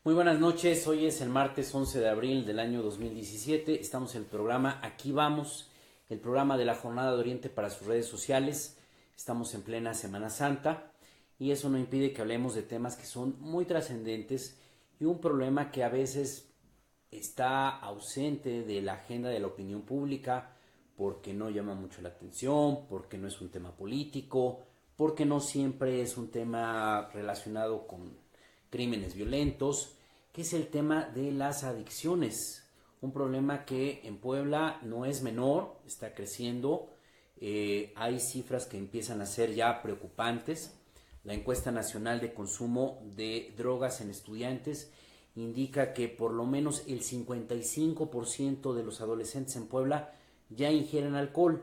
Muy buenas noches, hoy es el martes 11 de abril del año 2017, estamos en el programa Aquí Vamos, el programa de la Jornada de Oriente para sus redes sociales, estamos en plena Semana Santa y eso no impide que hablemos de temas que son muy trascendentes y un problema que a veces está ausente de la agenda de la opinión pública porque no llama mucho la atención, porque no es un tema político, porque no siempre es un tema relacionado con crímenes violentos, que es el tema de las adicciones, un problema que en Puebla no es menor, está creciendo, hay cifras que empiezan a ser ya preocupantes. La encuesta nacional de consumo de drogas en estudiantes indica que por lo menos el 55% de los adolescentes en Puebla ya ingieren alcohol.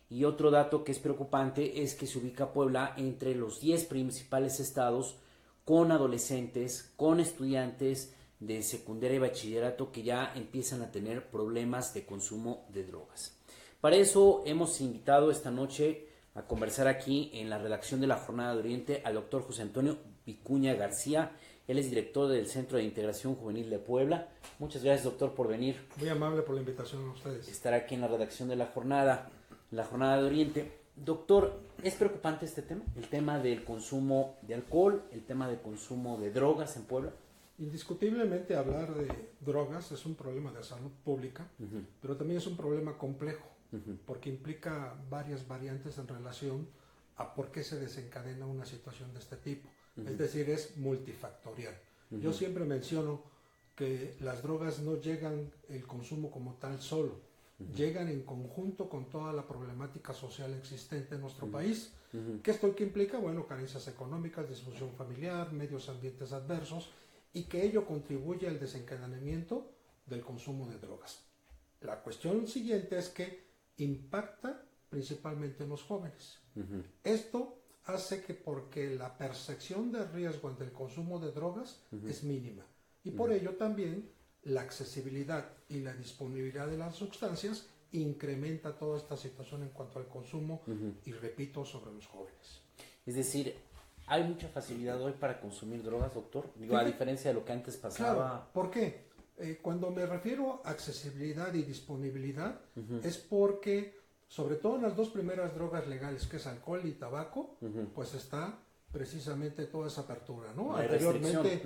Y otro dato que es preocupante es que se ubica Puebla entre los 10 principales estados con adolescentes, con estudiantes de secundaria y bachillerato que ya empiezan a tener problemas de consumo de drogas. Para eso hemos invitado esta noche a conversar aquí en la redacción de la Jornada de Oriente al doctor José Antonio Vicuña García. Él es director del Centro de Integración Juvenil de Puebla. Muchas gracias, doctor, por venir. Muy amable por la invitación a ustedes. Estar aquí en la redacción de la Jornada de Oriente. Doctor, ¿es preocupante este tema? El tema del consumo de alcohol, el tema del consumo de drogas en Puebla. Indiscutiblemente hablar de drogas es un problema de salud pública, pero también es un problema complejo, porque implica varias variantes en relación a por qué se desencadena una situación de este tipo. Es decir, es multifactorial. Yo siempre menciono que las drogas no llegan el consumo como tal solo, llegan en conjunto con toda la problemática social existente en nuestro país. ¿Qué implica? Bueno, carencias económicas, disfunción familiar, medios ambientes adversos, y que ello contribuye al desencadenamiento del consumo de drogas. La cuestión siguiente es que impacta principalmente en los jóvenes. Esto hace que porque la percepción de riesgo ante el consumo de drogas es mínima, y por ello también la accesibilidad y la disponibilidad de las sustancias incrementa toda esta situación en cuanto al consumo y, repito, sobre los jóvenes. Es decir, ¿hay mucha facilidad hoy para consumir drogas, doctor? Digo, a diferencia de lo que antes pasaba. Claro, ¿por qué? Cuando me refiero a accesibilidad y disponibilidad es porque, sobre todo en las dos primeras drogas legales, que es alcohol y tabaco, pues está precisamente toda esa apertura, ¿no? Hay anteriormente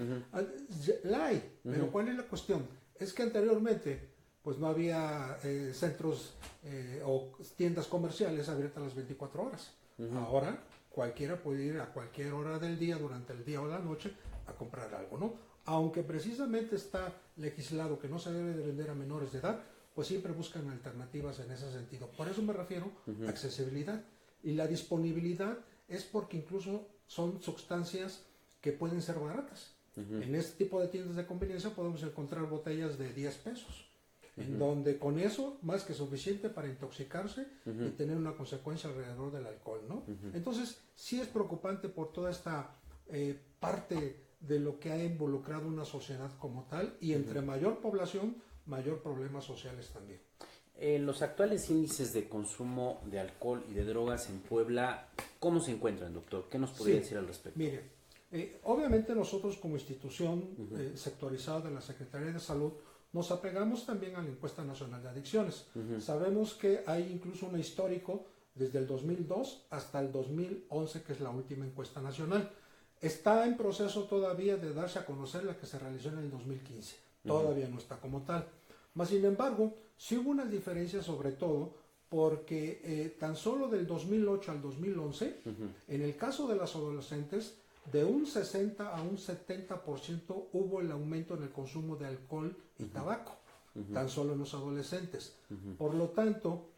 la hay, pero ¿cuál es la cuestión? Es que anteriormente pues no había centros o tiendas comerciales abiertas las 24 horas. Ahora cualquiera puede ir a cualquier hora del día, durante el día o la noche, a comprar algo, ¿no? Aunque precisamente está legislado que no se debe de vender a menores de edad, pues siempre buscan alternativas en ese sentido. Por eso me refiero a accesibilidad. Y la disponibilidad es porque incluso son sustancias que pueden ser baratas. En este tipo de tiendas de conveniencia podemos encontrar botellas de 10 pesos, en donde con eso más que suficiente para intoxicarse y tener una consecuencia alrededor del alcohol, ¿no? Entonces sí es preocupante por toda esta parte de lo que ha involucrado una sociedad como tal, y entre mayor población, mayor problemas sociales también. Los actuales índices de consumo de alcohol y de drogas en Puebla, ¿cómo se encuentran, doctor? ¿Qué nos podría decir al respecto? Mire, obviamente nosotros como institución sectorizada de la Secretaría de Salud nos apegamos también a la encuesta nacional de adicciones. Sabemos que hay incluso un histórico desde el 2002 hasta el 2011, que es la última encuesta nacional. Está en proceso todavía de darse a conocer la que se realizó en el 2015. Todavía no está como tal. Mas, sin embargo, sí hubo unas diferencias, sobre todo porque tan solo del 2008 al 2011, en el caso de las adolescentes, de un 60 a un 70% hubo el aumento en el consumo de alcohol y tabaco, tan solo en los adolescentes. Por lo tanto,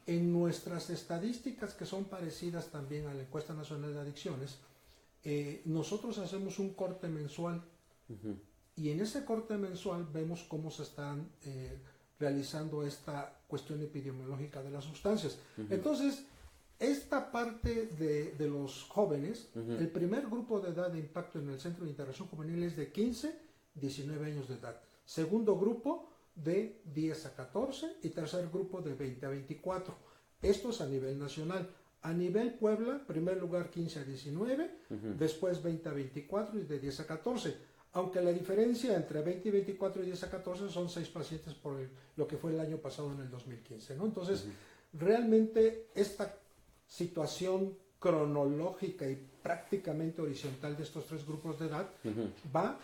en nuestras estadísticas, que son parecidas también a la encuesta nacional de adicciones, nosotros hacemos un corte mensual, y en ese corte mensual vemos cómo se están realizando esta cuestión epidemiológica de las sustancias. Entonces, esta parte de los jóvenes, el primer grupo de edad de impacto en el Centro de Integración Juvenil es de 15, 19 años de edad. Segundo grupo de 10 a 14 y tercer grupo de 20 a 24. Esto es a nivel nacional. A nivel Puebla, primer lugar 15 a 19, después 20 a 24 y de 10 a 14. aunque la diferencia entre 20 y 24 y 10 a 14 son 6 pacientes por lo que fue el año pasado en el 2015, ¿no? Entonces, realmente esta situación cronológica y prácticamente horizontal de estos 3 grupos de edad va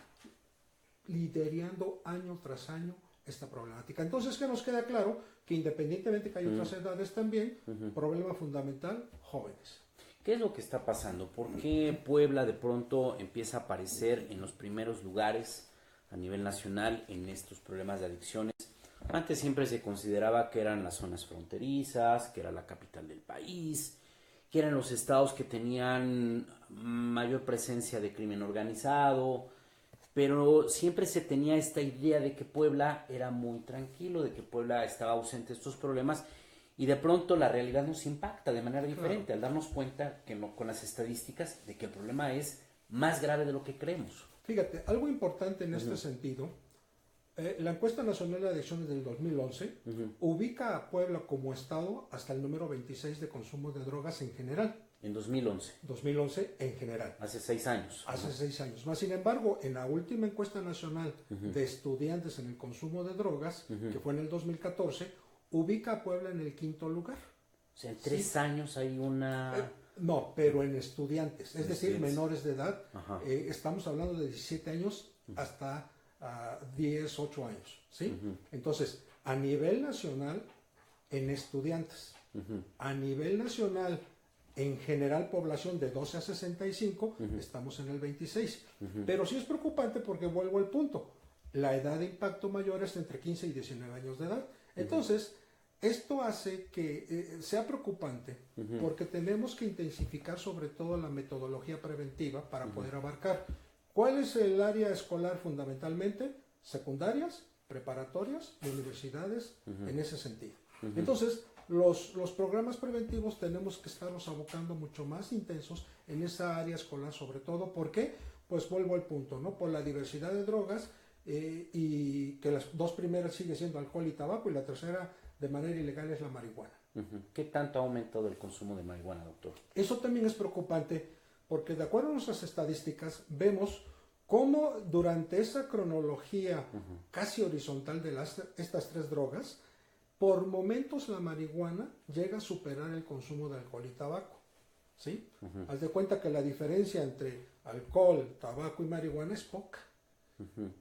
liderando año tras año esta problemática. Entonces, que nos queda claro que independientemente que hay otras edades también, problema fundamental, jóvenes. ¿Qué es lo que está pasando? ¿Por qué Puebla de pronto empieza a aparecer en los primeros lugares a nivel nacional en estos problemas de adicciones? Antes siempre se consideraba que eran las zonas fronterizas, que era la capital del país, que eran los estados que tenían mayor presencia de crimen organizado, pero siempre se tenía esta idea de que Puebla era muy tranquilo, de que Puebla estaba ausente de estos problemas, y de pronto la realidad nos impacta de manera diferente, claro, al darnos cuenta que no, con las estadísticas de que el problema es más grave de lo que creemos. Fíjate, algo importante en este sentido, la encuesta nacional de adicciones del 2011 ubica a Puebla como estado hasta el número 26 de consumo de drogas en general. En 2011. 2011 en general. Hace 6 años. Hace 6 años. Más sin embargo, en la última encuesta nacional de estudiantes en el consumo de drogas, que fue en el 2014, ubica a Puebla en el 5º lugar. O sea, en 3 años hay una... no, pero en estudiantes, es decir, menores de edad. Estamos hablando de 17 años hasta 10, 8 años. ¿Sí? Entonces, a nivel nacional, en estudiantes. A nivel nacional, en general, población de 12 a 65, estamos en el 26. Pero sí es preocupante porque vuelvo al punto. La edad de impacto mayor es entre 15 y 19 años de edad. Entonces, esto hace que sea preocupante porque tenemos que intensificar sobre todo la metodología preventiva para poder abarcar. ¿Cuál es el área escolar fundamentalmente? Secundarias, preparatorias y universidades en ese sentido. Entonces, los programas preventivos tenemos que estarnos abocando mucho más intensos en esa área escolar, sobre todo. ¿Por qué? Pues vuelvo al punto, ¿no? Por la diversidad de drogas y que las 2 primeras sigue siendo alcohol y tabaco y la tercera de manera ilegal es la marihuana. ¿Qué tanto ha aumentado el consumo de marihuana, doctor? Eso también es preocupante porque de acuerdo a nuestras estadísticas vemos cómo durante esa cronología casi horizontal de estas 3 drogas, por momentos la marihuana llega a superar el consumo de alcohol y tabaco. ¿Sí? Haz de cuenta que la diferencia entre alcohol, tabaco y marihuana es poca.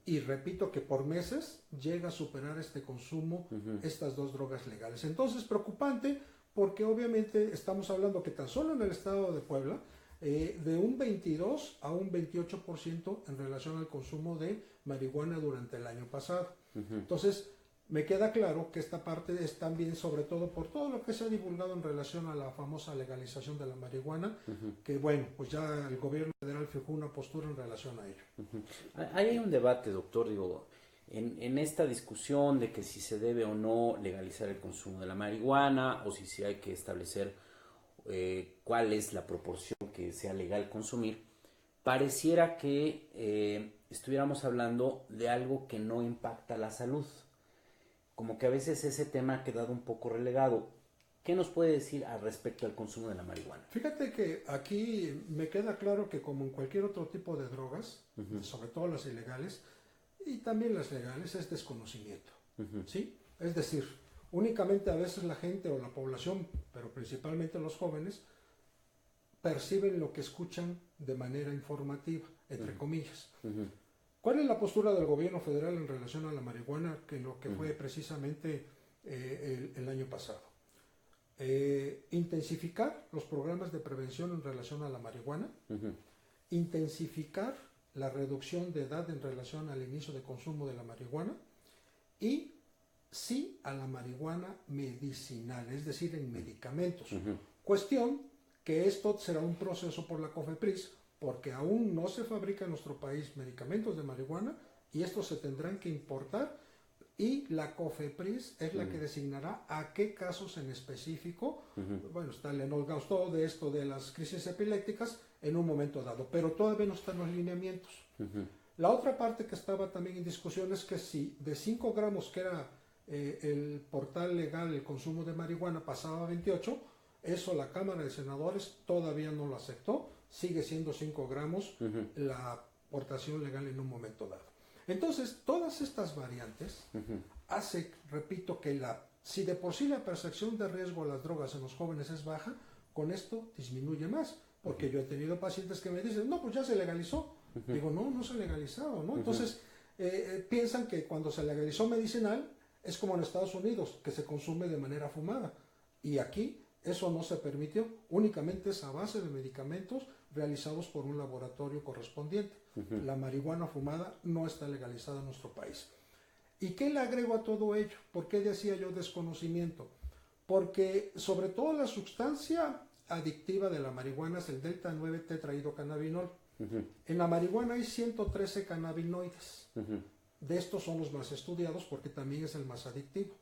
Y repito que por meses llega a superar este consumo estas 2 drogas legales. Entonces, preocupante porque obviamente estamos hablando que tan solo en el estado de Puebla de un 22 a un 28% en relación al consumo de marihuana durante el año pasado. Entonces, me queda claro que esta parte es también sobre todo por todo lo que se ha divulgado en relación a la famosa legalización de la marihuana, que bueno, pues ya el gobierno federal fijó una postura en relación a ello. Hay un debate, doctor, digo, en esta discusión de que si se debe o no legalizar el consumo de la marihuana o si hay que establecer cuál es la proporción que sea legal consumir, pareciera que estuviéramos hablando de algo que no impacta la salud. Como que a veces ese tema ha quedado un poco relegado. ¿Qué nos puede decir al respecto al consumo de la marihuana? Fíjate que aquí me queda claro que como en cualquier otro tipo de drogas, sobre todo las ilegales y también las legales, es desconocimiento. ¿Sí? Es decir, únicamente a veces la gente o la población, pero principalmente los jóvenes, perciben lo que escuchan de manera informativa, entre comillas. ¿Cuál es la postura del gobierno federal en relación a la marihuana, que lo que fue precisamente el año pasado? Intensificar los programas de prevención en relación a la marihuana, intensificar la reducción de edad en relación al inicio de consumo de la marihuana y sí a la marihuana medicinal, es decir, en medicamentos. Cuestión que esto será un proceso por la COFEPRIS, porque aún no se fabrica en nuestro país medicamentos de marihuana y estos se tendrán que importar y la COFEPRIS es la que designará a qué casos en específico, bueno, está el Lennox-Gastaut de esto de las crisis epilépticas en un momento dado, pero todavía no están los lineamientos. La otra parte que estaba también en discusión es que si de 5 gramos que era el portal legal, el consumo de marihuana pasaba a 28, eso la Cámara de Senadores todavía no lo aceptó, sigue siendo 5 gramos portación legal en un momento dado. Entonces, todas estas variantes hace, repito, que si de por sí la percepción de riesgo a las drogas en los jóvenes es baja, con esto disminuye más. Porque yo he tenido pacientes que me dicen, no, pues ya se legalizó. Digo, no se ha legalizado, ¿no? Entonces, piensan que cuando se legalizó medicinal, es como en Estados Unidos, que se consume de manera fumada. Y aquí eso no se permitió, únicamente es a base de medicamentos realizados por un laboratorio correspondiente. La marihuana fumada no está legalizada en nuestro país. ¿Y qué le agrego a todo ello? ¿Por qué decía yo desconocimiento? Porque sobre todo la sustancia adictiva de la marihuana es el delta 9 tetrahidrocannabinol. En la marihuana hay 113 cannabinoides. De estos son los más estudiados porque también es el más adictivo.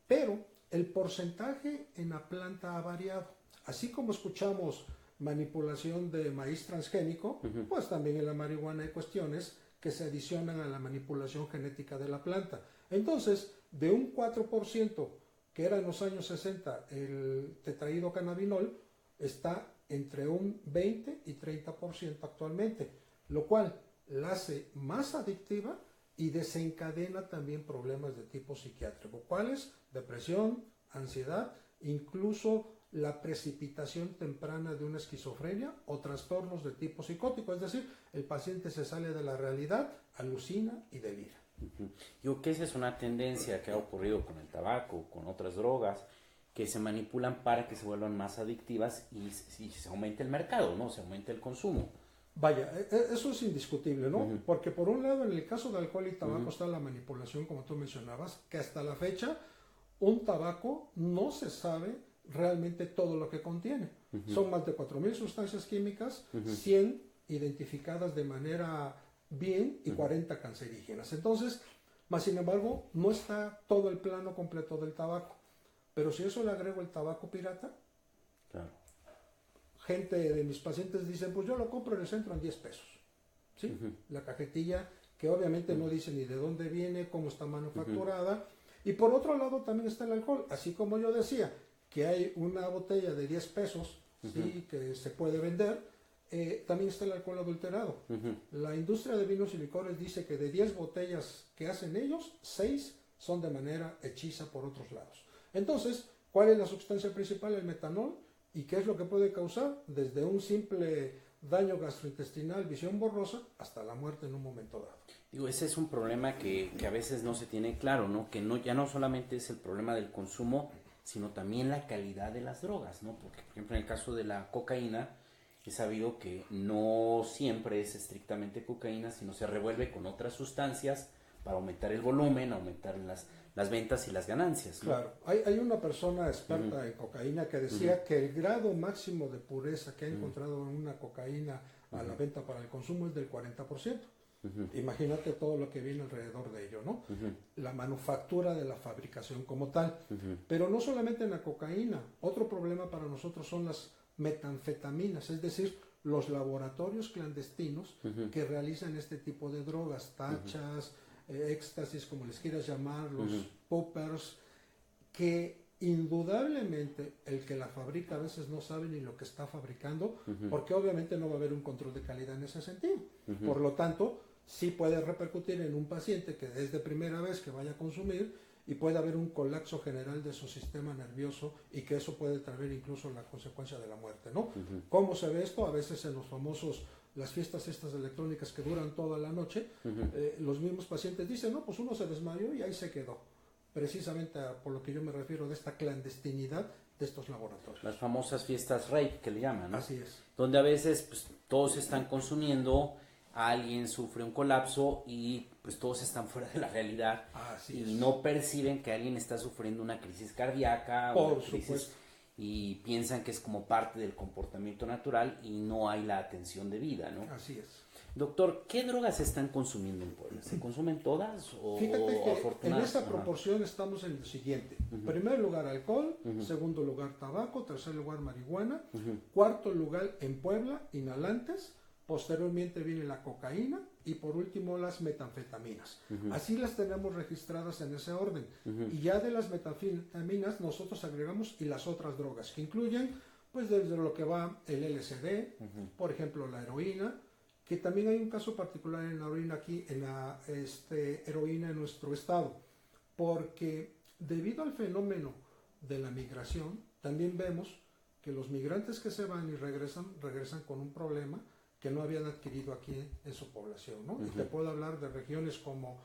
Pero el porcentaje en la planta ha variado. Así como escuchamos manipulación de maíz transgénico, pues también en la marihuana hay cuestiones que se adicionan a la manipulación genética de la planta. Entonces, de un 4% que era en los años 60 el tetrahidrocannabinol, está entre un 20 y 30% actualmente, lo cual la hace más adictiva y desencadena también problemas de tipo psiquiátrico. ¿Cuáles? Depresión, ansiedad, incluso la precipitación temprana de una esquizofrenia o trastornos de tipo psicótico, es decir, el paciente se sale de la realidad, alucina y delira. Digo que esa es una tendencia que ha ocurrido con el tabaco, con otras drogas, que se manipulan para que se vuelvan más adictivas y se aumente el mercado, ¿no? Se aumente el consumo. Vaya, eso es indiscutible, ¿no? Porque por un lado, en el caso de alcohol y tabaco está la manipulación, como tú mencionabas, que hasta la fecha un tabaco no se sabe realmente todo lo que contiene. Son más de 4.000 sustancias químicas, 100 identificadas de manera bien y 40 cancerígenas. Entonces, más sin embargo, no está todo el plano completo del tabaco. Pero si eso le agrego el tabaco pirata, claro. Gente de mis pacientes dicen, pues yo lo compro en el centro en 10 pesos. ¿Sí? La cajetilla que obviamente no dice ni de dónde viene, cómo está manufacturada. Y por otro lado también está el alcohol. Así como yo decía que hay una botella de 10 pesos ¿sí? que se puede vender, también está el alcohol adulterado. La industria de vinos y licores dice que de 10 botellas que hacen ellos, 6 son de manera hechiza por otros lados. Entonces, ¿cuál es la sustancia principal? El metanol. ¿Y qué es lo que puede causar? Desde un simple daño gastrointestinal, visión borrosa, hasta la muerte en un momento dado. Digo, ese es un problema que a veces no se tiene claro, ¿no? Que ya no solamente es el problema del consumo, sino también la calidad de las drogas, ¿no? Porque, por ejemplo, en el caso de la cocaína, he sabido que no siempre es estrictamente cocaína, sino se revuelve con otras sustancias para aumentar el volumen, aumentar las ventas y las ganancias, ¿no? Claro, hay una persona experta en cocaína que decía que el grado máximo de pureza que ha encontrado en una cocaína a la venta para el consumo es del 40%. Imagínate todo lo que viene alrededor de ello, ¿no? La manufactura de la fabricación como tal. Pero no solamente en la cocaína, otro problema para nosotros son las metanfetaminas, es decir, los laboratorios clandestinos que realizan este tipo de drogas, tachas, éxtasis, como les quieras llamar, los poppers, que indudablemente el que la fabrica a veces no sabe ni lo que está fabricando, porque obviamente no va a haber un control de calidad en ese sentido. Por lo tanto, sí puede repercutir en un paciente que es de primera vez que vaya a consumir y puede haber un colapso general de su sistema nervioso y que eso puede traer incluso la consecuencia de la muerte, ¿no? ¿Cómo se ve esto? A veces en los famosos las fiestas estas electrónicas que duran toda la noche, los mismos pacientes dicen, no, pues uno se desmayó y ahí se quedó. Precisamente por lo que yo me refiero de esta clandestinidad de estos laboratorios. Las famosas fiestas rape que le llaman, ¿no? Así es. Donde a veces pues, todos están consumiendo, alguien sufre un colapso y pues todos están fuera de la realidad. Así y es. no perciben que alguien está sufriendo una crisis cardíaca, Por una crisis, supuesto. y piensan que es como parte del comportamiento natural y no hay la atención debida, ¿no? Así es. Doctor, ¿qué drogas se están consumiendo en Puebla? ¿Se consumen todas o Fíjate que en afortunadas? esa proporción estamos en lo siguiente. Primer lugar alcohol, segundo lugar tabaco, tercer lugar marihuana, cuarto lugar en Puebla inhalantes, posteriormente viene la cocaína y por último las metanfetaminas. Así las tenemos registradas en ese orden. Y ya de las metanfetaminas nosotros agregamos y las otras drogas que incluyen pues desde lo que va el LSD, por ejemplo la heroína, que también hay un caso particular en la heroína aquí, en la heroína en nuestro estado, porque debido al fenómeno de la migración, también vemos que los migrantes que se van y regresan con un problema que no habían adquirido aquí en su población, ¿no? Y te puedo hablar de regiones como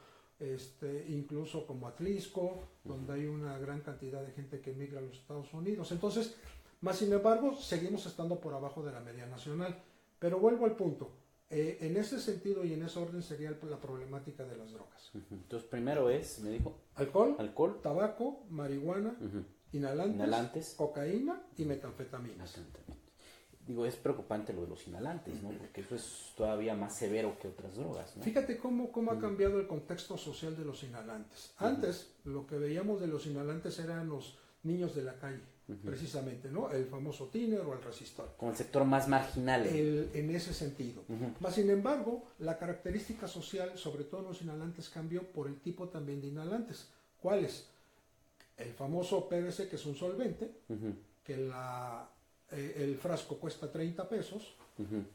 incluso como Atlisco, donde hay una gran cantidad de gente que migra a los Estados Unidos. Entonces, más sin embargo, seguimos estando por abajo de la media nacional. Pero vuelvo al punto. En ese sentido y en ese orden sería la problemática de las drogas. Entonces, primero es, me dijo, alcohol, tabaco, marihuana, inhalantes, cocaína y metanfetaminas. Digo, es preocupante lo de los inhalantes, ¿no? Porque eso es todavía más severo que otras drogas, ¿no? Fíjate cómo ha cambiado el contexto social de los inhalantes. Antes, lo que veíamos de los inhalantes eran los niños de la calle, precisamente, ¿no? El famoso tiner o el resistor. Como el sector más marginal. En ese sentido. Mas, sin embargo, la característica social, sobre todo en los inhalantes, cambió por el tipo también de inhalantes. ¿Cuáles? El famoso PVC, que es un solvente, que el frasco cuesta 30 pesos,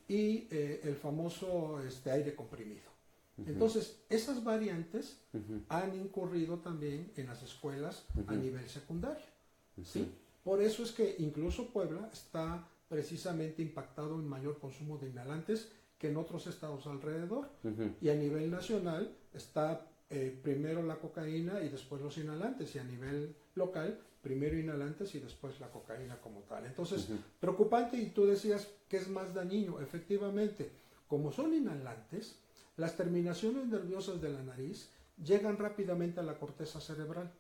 y el famoso aire comprimido. Entonces, esas variantes han incurrido también en las escuelas a nivel secundario. ¿Sí? Por eso es que incluso Puebla está precisamente impactado en mayor consumo de inhalantes que en otros estados alrededor. Y a nivel nacional está primero la cocaína y después los inhalantes, y a nivel local primero inhalantes y después la cocaína como tal. Entonces, preocupante, y tú decías que es más dañino. Efectivamente, como son inhalantes, las terminaciones nerviosas de la nariz llegan rápidamente a la corteza cerebral.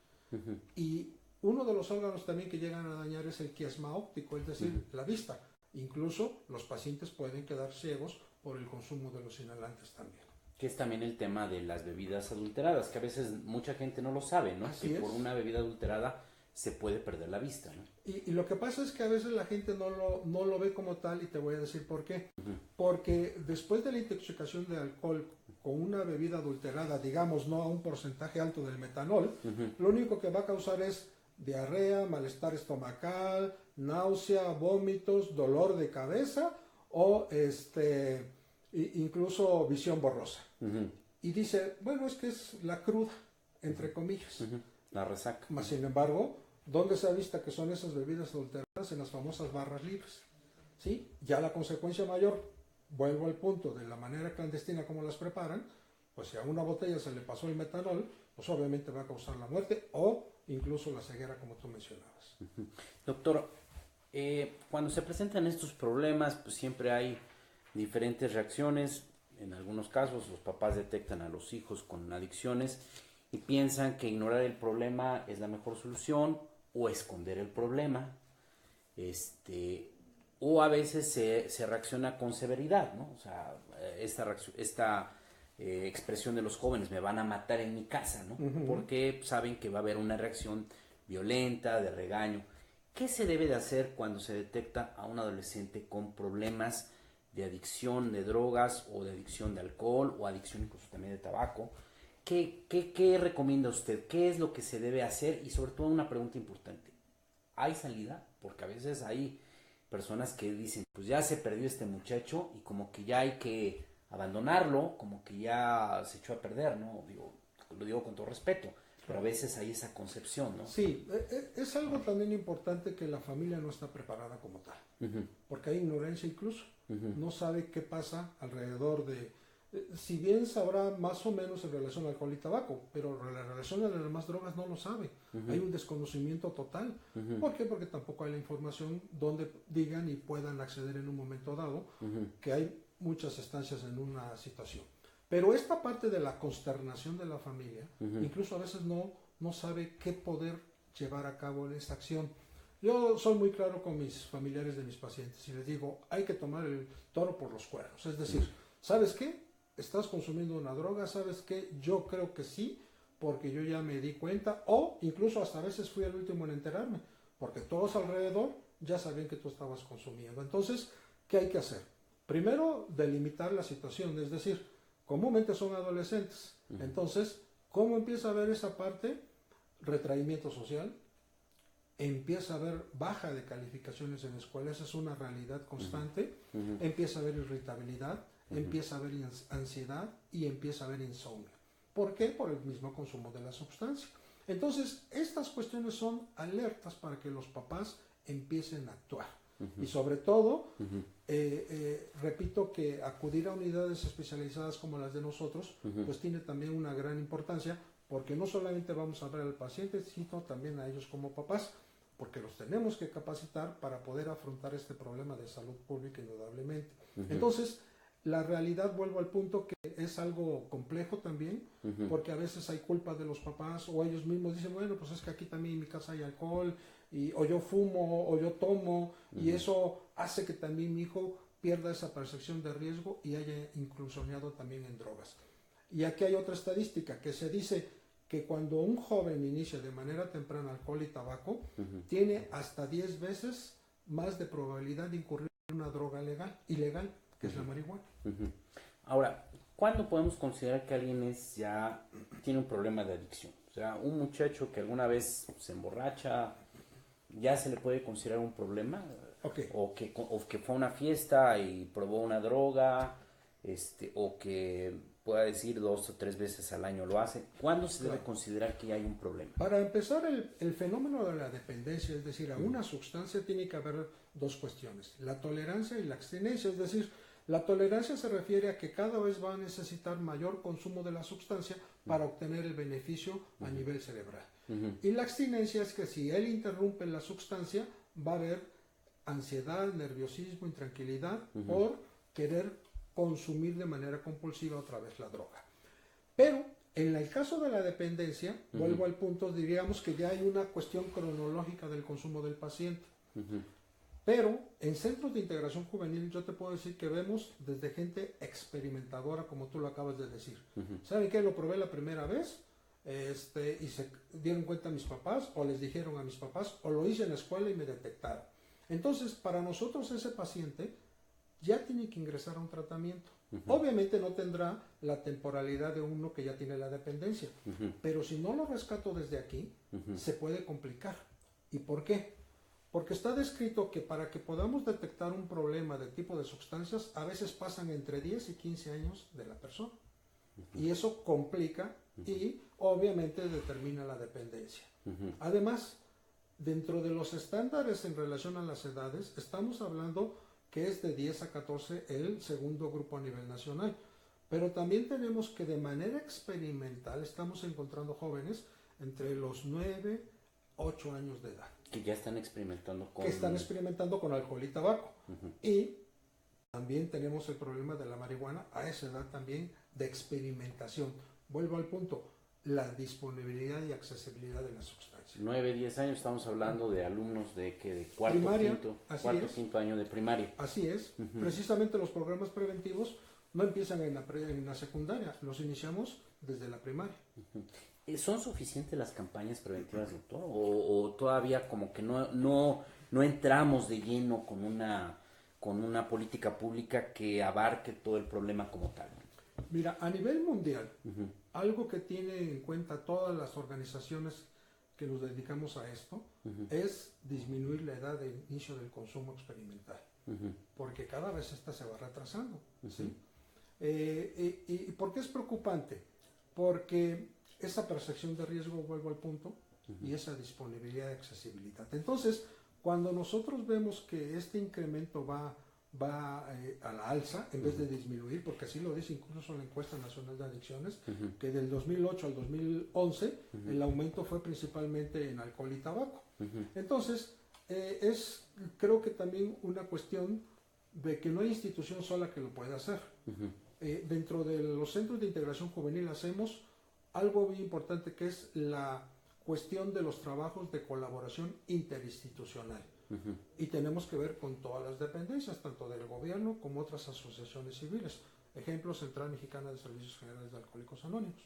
Y uno de los órganos también que llegan a dañar es el quiasma óptico, es decir, la vista. Incluso los pacientes pueden quedar ciegos por el consumo de los inhalantes también. Que es también el tema de las bebidas adulteradas, que a veces mucha gente no lo sabe, ¿no? Así que es. Por una bebida adulterada se puede perder la vista, ¿no? Y lo que pasa es que a veces la gente no lo ve como tal, y te voy a decir por qué. Porque después de la intoxicación de alcohol con una bebida adulterada, digamos, no a un porcentaje alto del metanol, lo único que va a causar es diarrea, malestar estomacal, náusea, vómitos, dolor de cabeza o incluso visión borrosa. Y dice, bueno, es que es la cruda, entre comillas. La resaca. Mas, sin embargo, ¿dónde se ha visto que son esas bebidas adulteradas? En las famosas barras libres. ¿Sí? Ya la consecuencia mayor, vuelvo al punto, de la manera clandestina como las preparan, pues si a una botella se le pasó el metanol, pues obviamente va a causar la muerte o incluso la ceguera, como tú mencionabas. Doctor, cuando se presentan estos problemas, pues siempre hay diferentes reacciones. En algunos casos los papás detectan a los hijos con adicciones y piensan que ignorar el problema es la mejor solución, o esconder el problema, o a veces se reacciona con severidad, ¿no? O sea, esta expresión de los jóvenes, me van a matar en mi casa, ¿no? Porque saben que va a haber una reacción violenta, de regaño. ¿Qué se debe de hacer cuando se detecta a un adolescente con problemas de adicción de drogas, o de adicción de alcohol, o adicción incluso también de tabaco? ¿Qué recomienda usted? ¿Qué es lo que se debe hacer? Y sobre todo una pregunta importante, ¿hay salida? Porque a veces hay personas que dicen, pues ya se perdió este muchacho y como que ya hay que abandonarlo, como que ya se echó a perder, ¿no? Lo digo con todo respeto, pero a veces hay esa concepción, ¿no? Sí, es algo también importante que la familia no está preparada como tal, porque hay ignorancia incluso, no sabe qué pasa alrededor de... Si bien sabrá más o menos en relación al alcohol y tabaco, pero la relación a las demás drogas no lo sabe. Hay un desconocimiento total. ¿Por qué? Porque tampoco hay la información donde digan y puedan acceder en un momento dado que hay muchas estancias en una situación. Pero esta parte de la consternación de la familia, incluso a veces no sabe qué poder llevar a cabo en esta acción. Yo soy muy claro con mis familiares de mis pacientes y les digo, hay que tomar el toro por los cuernos. Es decir, ¿sabes qué? ¿Estás consumiendo una droga? ¿Sabes qué? Yo creo que sí, porque yo ya me di cuenta, o incluso hasta a veces fui el último en enterarme, porque todos alrededor ya sabían que tú estabas consumiendo. Entonces, ¿qué hay que hacer? Primero, delimitar la situación, es decir, comúnmente son adolescentes. Entonces, ¿cómo empieza a haber esa parte? Retraimiento social, empieza a haber baja de calificaciones en la escuela, esa es una realidad constante, empieza a haber irritabilidad, empieza a haber ansiedad y empieza a haber insomnio. ¿Por qué? Por el mismo consumo de la sustancia. Entonces, estas cuestiones son alertas para que los papás empiecen a actuar. Y sobre todo, repito que acudir a unidades especializadas como las de nosotros, pues tiene también una gran importancia, porque no solamente vamos a ver al paciente, sino también a ellos como papás, porque los tenemos que capacitar para poder afrontar este problema de salud pública indudablemente. Entonces, la realidad, vuelvo al punto, que es algo complejo también, porque a veces hay culpa de los papás o ellos mismos dicen, bueno, pues es que aquí también en mi casa hay alcohol, o yo fumo, o yo tomo, y eso hace que también mi hijo pierda esa percepción de riesgo y haya incursionado también en drogas. Y aquí hay otra estadística que se dice que cuando un joven inicia de manera temprana alcohol y tabaco, tiene hasta 10 veces más de probabilidad de incurrir en una droga ilegal, que es la marihuana. Ahora, ¿cuándo podemos considerar que alguien tiene un problema de adicción? O sea, un muchacho que alguna vez se emborracha, ¿ya se le puede considerar un problema? Okay. O que fue a una fiesta y probó una droga, o que pueda decir 2 o 3 veces al año lo hace. ¿Cuándo se debe considerar que ya hay un problema? Para empezar, el fenómeno de la dependencia, es decir, a una sustancia tiene que haber dos cuestiones, la tolerancia y la abstinencia, es decir, la tolerancia se refiere a que cada vez va a necesitar mayor consumo de la sustancia para obtener el beneficio a nivel cerebral. Y la abstinencia es que si él interrumpe la sustancia, va a haber ansiedad, nerviosismo, intranquilidad por querer consumir de manera compulsiva otra vez la droga. Pero en el caso de la dependencia, vuelvo al punto, diríamos que ya hay una cuestión cronológica del consumo del paciente. Pero en centros de integración juvenil yo te puedo decir que vemos desde gente experimentadora, como tú lo acabas de decir. ¿Saben qué? Lo probé la primera vez y se dieron cuenta mis papás, o les dijeron a mis papás, o lo hice en la escuela y me detectaron. Entonces, para nosotros ese paciente ya tiene que ingresar a un tratamiento. Obviamente no tendrá la temporalidad de uno que ya tiene la dependencia, pero si no lo rescato desde aquí, se puede complicar. ¿Y por qué? Porque está descrito que para que podamos detectar un problema de tipo de sustancias, a veces pasan entre 10 y 15 años de la persona. Y eso complica y obviamente determina la dependencia. Además, dentro de los estándares en relación a las edades, estamos hablando que es de 10 a 14 el segundo grupo a nivel nacional. Pero también tenemos que de manera experimental estamos encontrando jóvenes entre los 9, 8 años de edad. Que ya están experimentando con... Que están experimentando con alcohol y tabaco. Y también tenemos el problema de la marihuana a esa edad también de experimentación. Vuelvo al punto, la disponibilidad y accesibilidad de la sustancia. 9, 10 años, estamos hablando de alumnos de cuarto, primaria, quinto año de primaria. Así es. Precisamente los programas preventivos no empiezan en la secundaria, los iniciamos desde la primaria. ¿Son suficientes las campañas preventivas, doctor? ¿O todavía como que no entramos de lleno con una política pública que abarque todo el problema como tal? Mira, a nivel mundial, algo que tiene en cuenta todas las organizaciones que nos dedicamos a esto es disminuir la edad de inicio del consumo experimental, porque cada vez esta se va retrasando. ¿Sí? ¿Y por qué es preocupante? Porque esa percepción de riesgo, vuelvo al punto, y esa disponibilidad y accesibilidad. Entonces, cuando nosotros vemos que este incremento va a la alza en vez de disminuir, porque así lo dice incluso la encuesta nacional de adicciones, que del 2008 al 2011 el aumento fue principalmente en alcohol y tabaco. Entonces, es creo que también una cuestión de que no hay institución sola que lo pueda hacer. Dentro de los centros de integración juvenil hacemos algo muy importante, que es la cuestión de los trabajos de colaboración interinstitucional. Y tenemos que ver con todas las dependencias, tanto del gobierno como otras asociaciones civiles. Ejemplo, Central Mexicana de Servicios Generales de Alcohólicos Anónimos,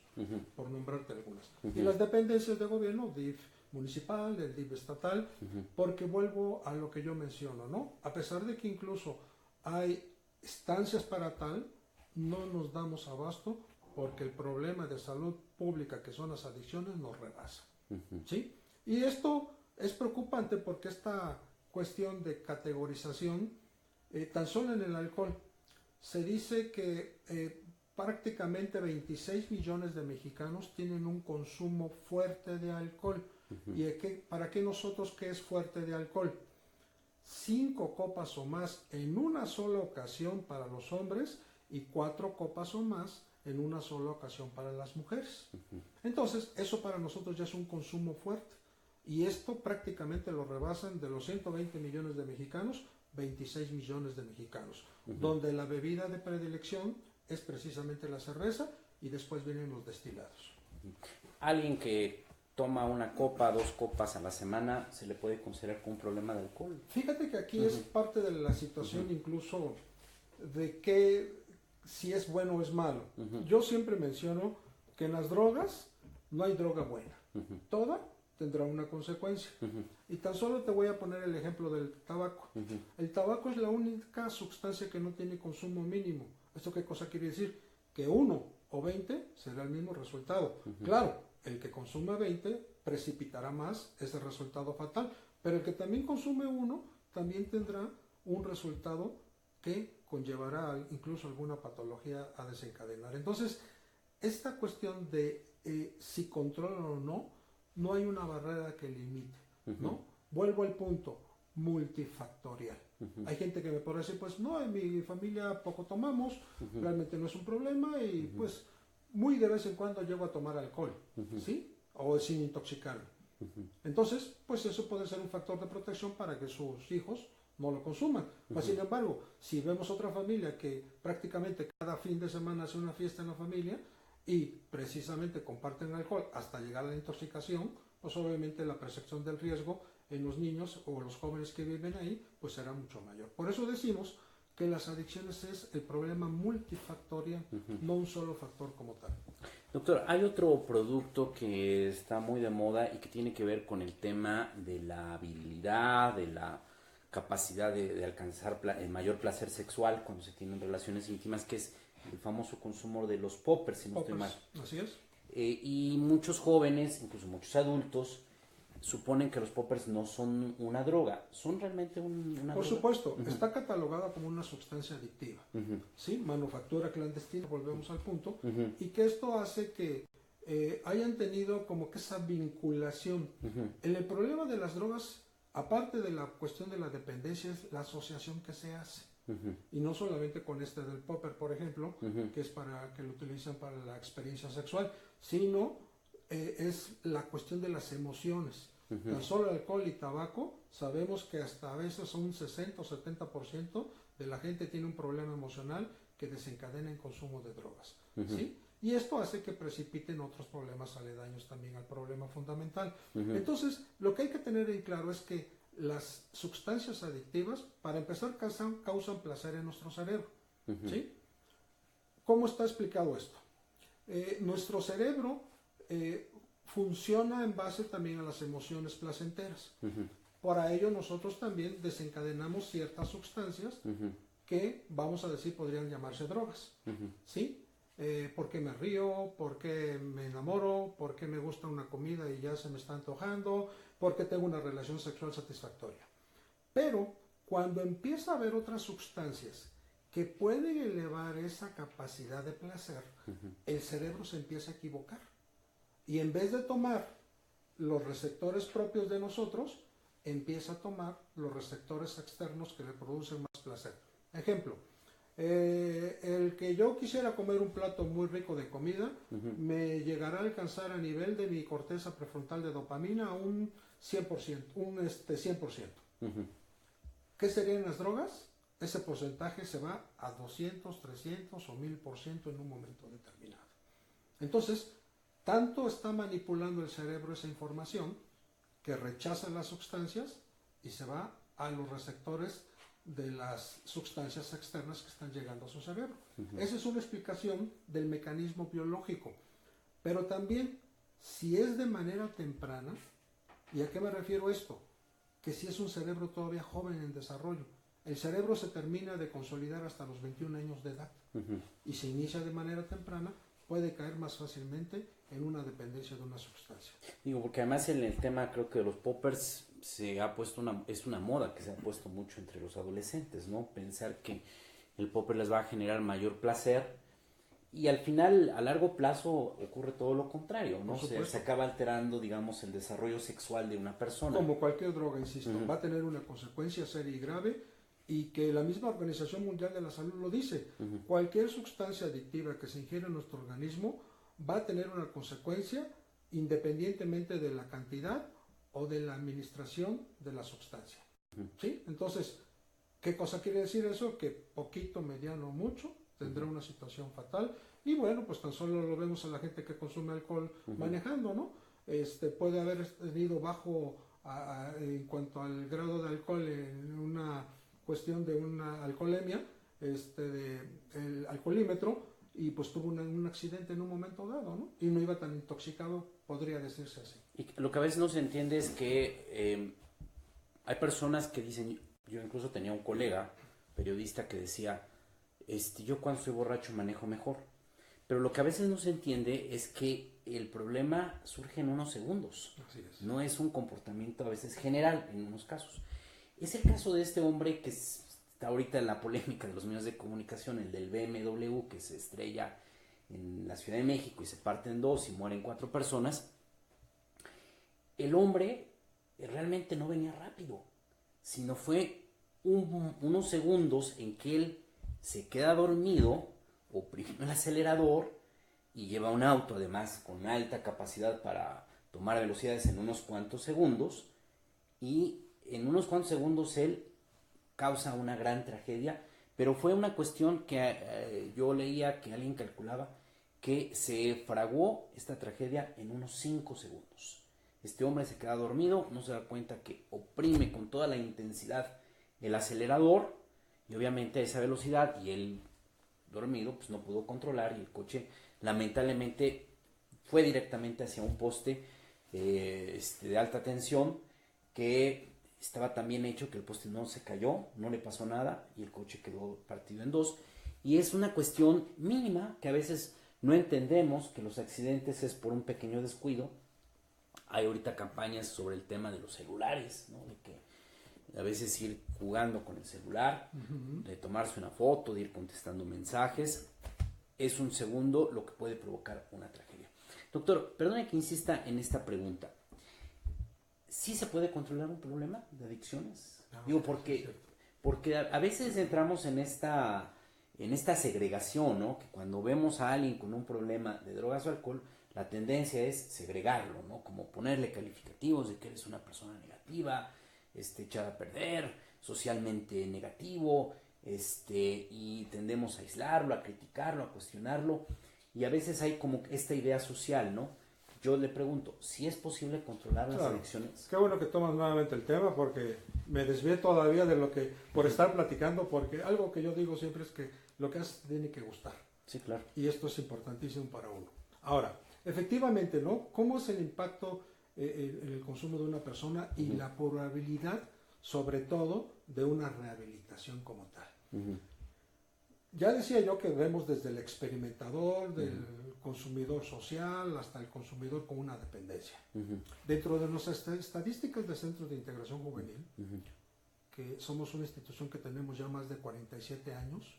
por nombrarte algunas. Y las dependencias de gobierno, DIF municipal, del DIF estatal, porque vuelvo a lo que yo menciono, ¿no? A pesar de que incluso hay estancias para tal, no nos damos abasto porque el problema de salud pública, que son las adicciones, nos rebasa. ¿Sí? Y esto es preocupante porque esta cuestión de categorización, tan solo en el alcohol, se dice que prácticamente 26 millones de mexicanos tienen un consumo fuerte de alcohol. ¿Y para qué nosotros qué es fuerte de alcohol? 5 copas o más en una sola ocasión para los hombres y 4 copas o más en una sola ocasión para las mujeres. Entonces, eso para nosotros ya es un consumo fuerte. Y esto prácticamente lo rebasan de los 120 millones de mexicanos, 26 millones de mexicanos, donde la bebida de predilección es precisamente la cerveza y después vienen los destilados. Alguien que toma una copa, 2 copas a la semana, ¿se le puede considerar como un problema de alcohol? Fíjate que aquí es parte de la situación incluso de que si es bueno o es malo. Yo siempre menciono que en las drogas no hay droga buena. Toda tendrá una consecuencia. Y tan solo te voy a poner el ejemplo del tabaco. El tabaco es la única sustancia que no tiene consumo mínimo. ¿Esto qué cosa quiere decir? Que 1 o 20 será el mismo resultado. Claro, el que consume 20 precipitará más ese resultado fatal, pero el que también consume 1 también tendrá un resultado que conllevará incluso alguna patología a desencadenar. Entonces, esta cuestión de si controlan o no, no hay una barrera que limite, ¿no? Vuelvo al punto, multifactorial. Hay gente que me podrá decir, pues no, en mi familia poco tomamos, realmente no es un problema y pues muy de vez en cuando llego a tomar alcohol, ¿sí? O sin intoxicarme. Entonces, pues eso puede ser un factor de protección para que sus hijos no lo consuman. Mas, sin embargo, si vemos otra familia que prácticamente cada fin de semana hace una fiesta en la familia y precisamente comparten alcohol hasta llegar a la intoxicación, pues obviamente la percepción del riesgo en los niños o los jóvenes que viven ahí, pues será mucho mayor. Por eso decimos que las adicciones es el problema multifactorial, no un solo factor como tal. Doctor, hay otro producto que está muy de moda y que tiene que ver con el tema de la habilidad, de la capacidad de alcanzar el mayor placer sexual cuando se tienen relaciones íntimas, que es el famoso consumo de los poppers, si no estoy mal. Así es. Y muchos jóvenes, incluso muchos adultos, suponen que los poppers no son una droga. ¿Son realmente una droga? Por supuesto, está catalogada como una sustancia adictiva. ¿Sí? Manufactura clandestina, volvemos al punto. Y que esto hace que hayan tenido como que esa vinculación. El problema de las drogas, aparte de la cuestión de la dependencia, es la asociación que se hace. Y no solamente con este del popper, por ejemplo, que es para que lo utilizan para la experiencia sexual, sino es la cuestión de las emociones. Tan solo alcohol y tabaco, sabemos que hasta a veces un 60 o 70% de la gente tiene un problema emocional que desencadena en consumo de drogas. ¿Sí? Y esto hace que precipiten otros problemas aledaños también al problema fundamental. Entonces, lo que hay que tener en claro es que las sustancias adictivas, para empezar, causan placer en nuestro cerebro. ¿Sí? ¿Cómo está explicado esto? Nuestro cerebro funciona en base también a las emociones placenteras. Para ello nosotros también desencadenamos ciertas sustancias que, vamos a decir, podrían llamarse drogas. ¿Sí? Porque me río, porque me enamoro, porque me gusta una comida y ya se me está antojando, porque tengo una relación sexual satisfactoria. Pero cuando empieza a haber otras sustancias que pueden elevar esa capacidad de placer, el cerebro se empieza a equivocar. Y en vez de tomar los receptores propios de nosotros, empieza a tomar los receptores externos que le producen más placer. Ejemplo, el que yo quisiera comer un plato muy rico de comida, me llegará a alcanzar a nivel de mi corteza prefrontal de dopamina un 100%, un 100%. ¿Qué serían las drogas? Ese porcentaje se va a 200, 300 o 1000% en un momento determinado. Entonces, tanto está manipulando el cerebro esa información que rechaza las sustancias y se va a los receptores de las sustancias externas que están llegando a su cerebro. Esa es una explicación del mecanismo biológico. Pero también, si es de manera temprana, ¿y a qué me refiero esto? Que si es un cerebro todavía joven en desarrollo, el cerebro se termina de consolidar hasta los 21 años de edad. Y se inicia de manera temprana, puede caer más fácilmente en una dependencia de una sustancia. Digo, porque además en el tema creo que de los poppers se ha puesto es una moda que se ha puesto mucho entre los adolescentes, ¿no? Pensar que el popper les va a generar mayor placer y al final, a largo plazo, ocurre todo lo contrario, ¿no? Se acaba alterando, digamos, el desarrollo sexual de una persona. Como cualquier droga, insisto, va a tener una consecuencia seria y grave, y que la misma Organización Mundial de la Salud lo dice. Cualquier sustancia adictiva que se ingiere en nuestro organismo va a tener una consecuencia independientemente de la cantidad o de la administración de la sustancia. ¿Sí? Entonces, ¿qué cosa quiere decir eso? Que poquito, mediano, mucho tendrá una situación fatal. Y bueno, pues tan solo lo vemos a la gente que consume alcohol manejando, ¿no? Puede haber tenido bajo en cuanto al grado de alcohol en una cuestión de una alcoholemia, el alcoholímetro, y pues tuvo un accidente en un momento dado, ¿no? Y no iba tan intoxicado, podría decirse así. Y lo que a veces no se entiende es que hay personas que dicen, yo incluso tenía un colega periodista que decía, yo cuando estoy borracho manejo mejor. Pero lo que a veces no se entiende es que el problema surge en unos segundos. Así es. No es un comportamiento a veces general en unos casos. Es el caso de este hombre que está ahorita en la polémica de los medios de comunicación, el del BMW, que se estrella en la Ciudad de México y se parte en dos y mueren 4 personas. El hombre realmente no venía rápido, sino fue unos segundos en que él se queda dormido, oprime el acelerador y lleva un auto además con alta capacidad para tomar velocidades en unos cuantos segundos, y en unos cuantos segundos él causa una gran tragedia, pero fue una cuestión que yo leía que alguien calculaba que se fraguó esta tragedia en unos 5 segundos. Este hombre se queda dormido, no se da cuenta que oprime con toda la intensidad el acelerador y obviamente a esa velocidad, y él dormido pues no pudo controlar y el coche lamentablemente fue directamente hacia un poste de alta tensión que estaba tan bien hecho que el poste no se cayó, no le pasó nada y el coche quedó partido en 2. Y es una cuestión mínima que a veces no entendemos, que los accidentes es por un pequeño descuido. Hay ahorita campañas sobre el tema de los celulares, ¿no? De que a veces ir jugando con el celular, de tomarse una foto, de ir contestando mensajes, es un segundo lo que puede provocar una tragedia. Doctor, perdone que insista en esta pregunta. ¿Sí se puede controlar un problema de adicciones? No, digo, porque a veces entramos en esta segregación, ¿no? Que cuando vemos a alguien con un problema de drogas o alcohol, la tendencia es segregarlo, ¿no? Como ponerle calificativos de que eres una persona negativa, echada a perder, socialmente negativo, y tendemos a aislarlo, a criticarlo, a cuestionarlo, y a veces hay como esta idea social, ¿no? Yo le pregunto, ¿si es posible controlar las adicciones? Qué bueno que tomas nuevamente el tema, porque me desvié todavía de lo que, por estar platicando, porque algo que yo digo siempre es que lo que haces tiene que gustar. Sí, claro. Y esto es importantísimo para uno. Ahora, efectivamente, ¿no? ¿Cómo es el impacto en el consumo de una persona y la probabilidad, sobre todo, de una rehabilitación como tal? Ya decía yo que vemos desde el experimentador, del consumidor social, hasta el consumidor con una dependencia. Dentro de nuestras estadísticas de Centros de Integración Juvenil, que somos una institución que tenemos ya más de 47 años,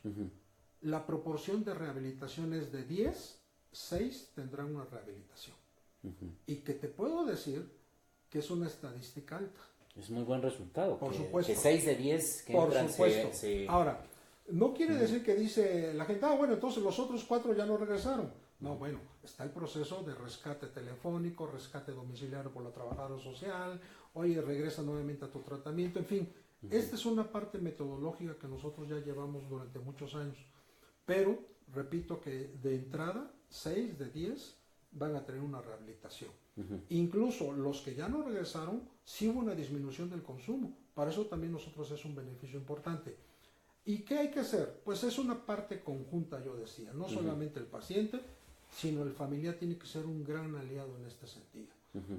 la proporción de rehabilitación es de 10, 6 tendrán una rehabilitación. Y que te puedo decir que es una estadística alta. Es muy buen resultado. Por supuesto. Que 6 de 10 que por entran supuesto. Ahora, no quiere decir que dice la gente, bueno, entonces los otros 4 ya no regresaron. No, bueno, está el proceso de rescate telefónico, rescate domiciliario por la trabajadora social, oye, regresa nuevamente a tu tratamiento, en fin. Esta es una parte metodológica que nosotros ya llevamos durante muchos años. Pero, repito que de entrada, 6 de 10 van a tener una rehabilitación. Incluso los que ya no regresaron, sí hubo una disminución del consumo. Para eso también nosotros es un beneficio importante. ¿Y qué hay que hacer? Pues es una parte conjunta, yo decía. No solamente el paciente, sino el familiar tiene que ser un gran aliado en este sentido.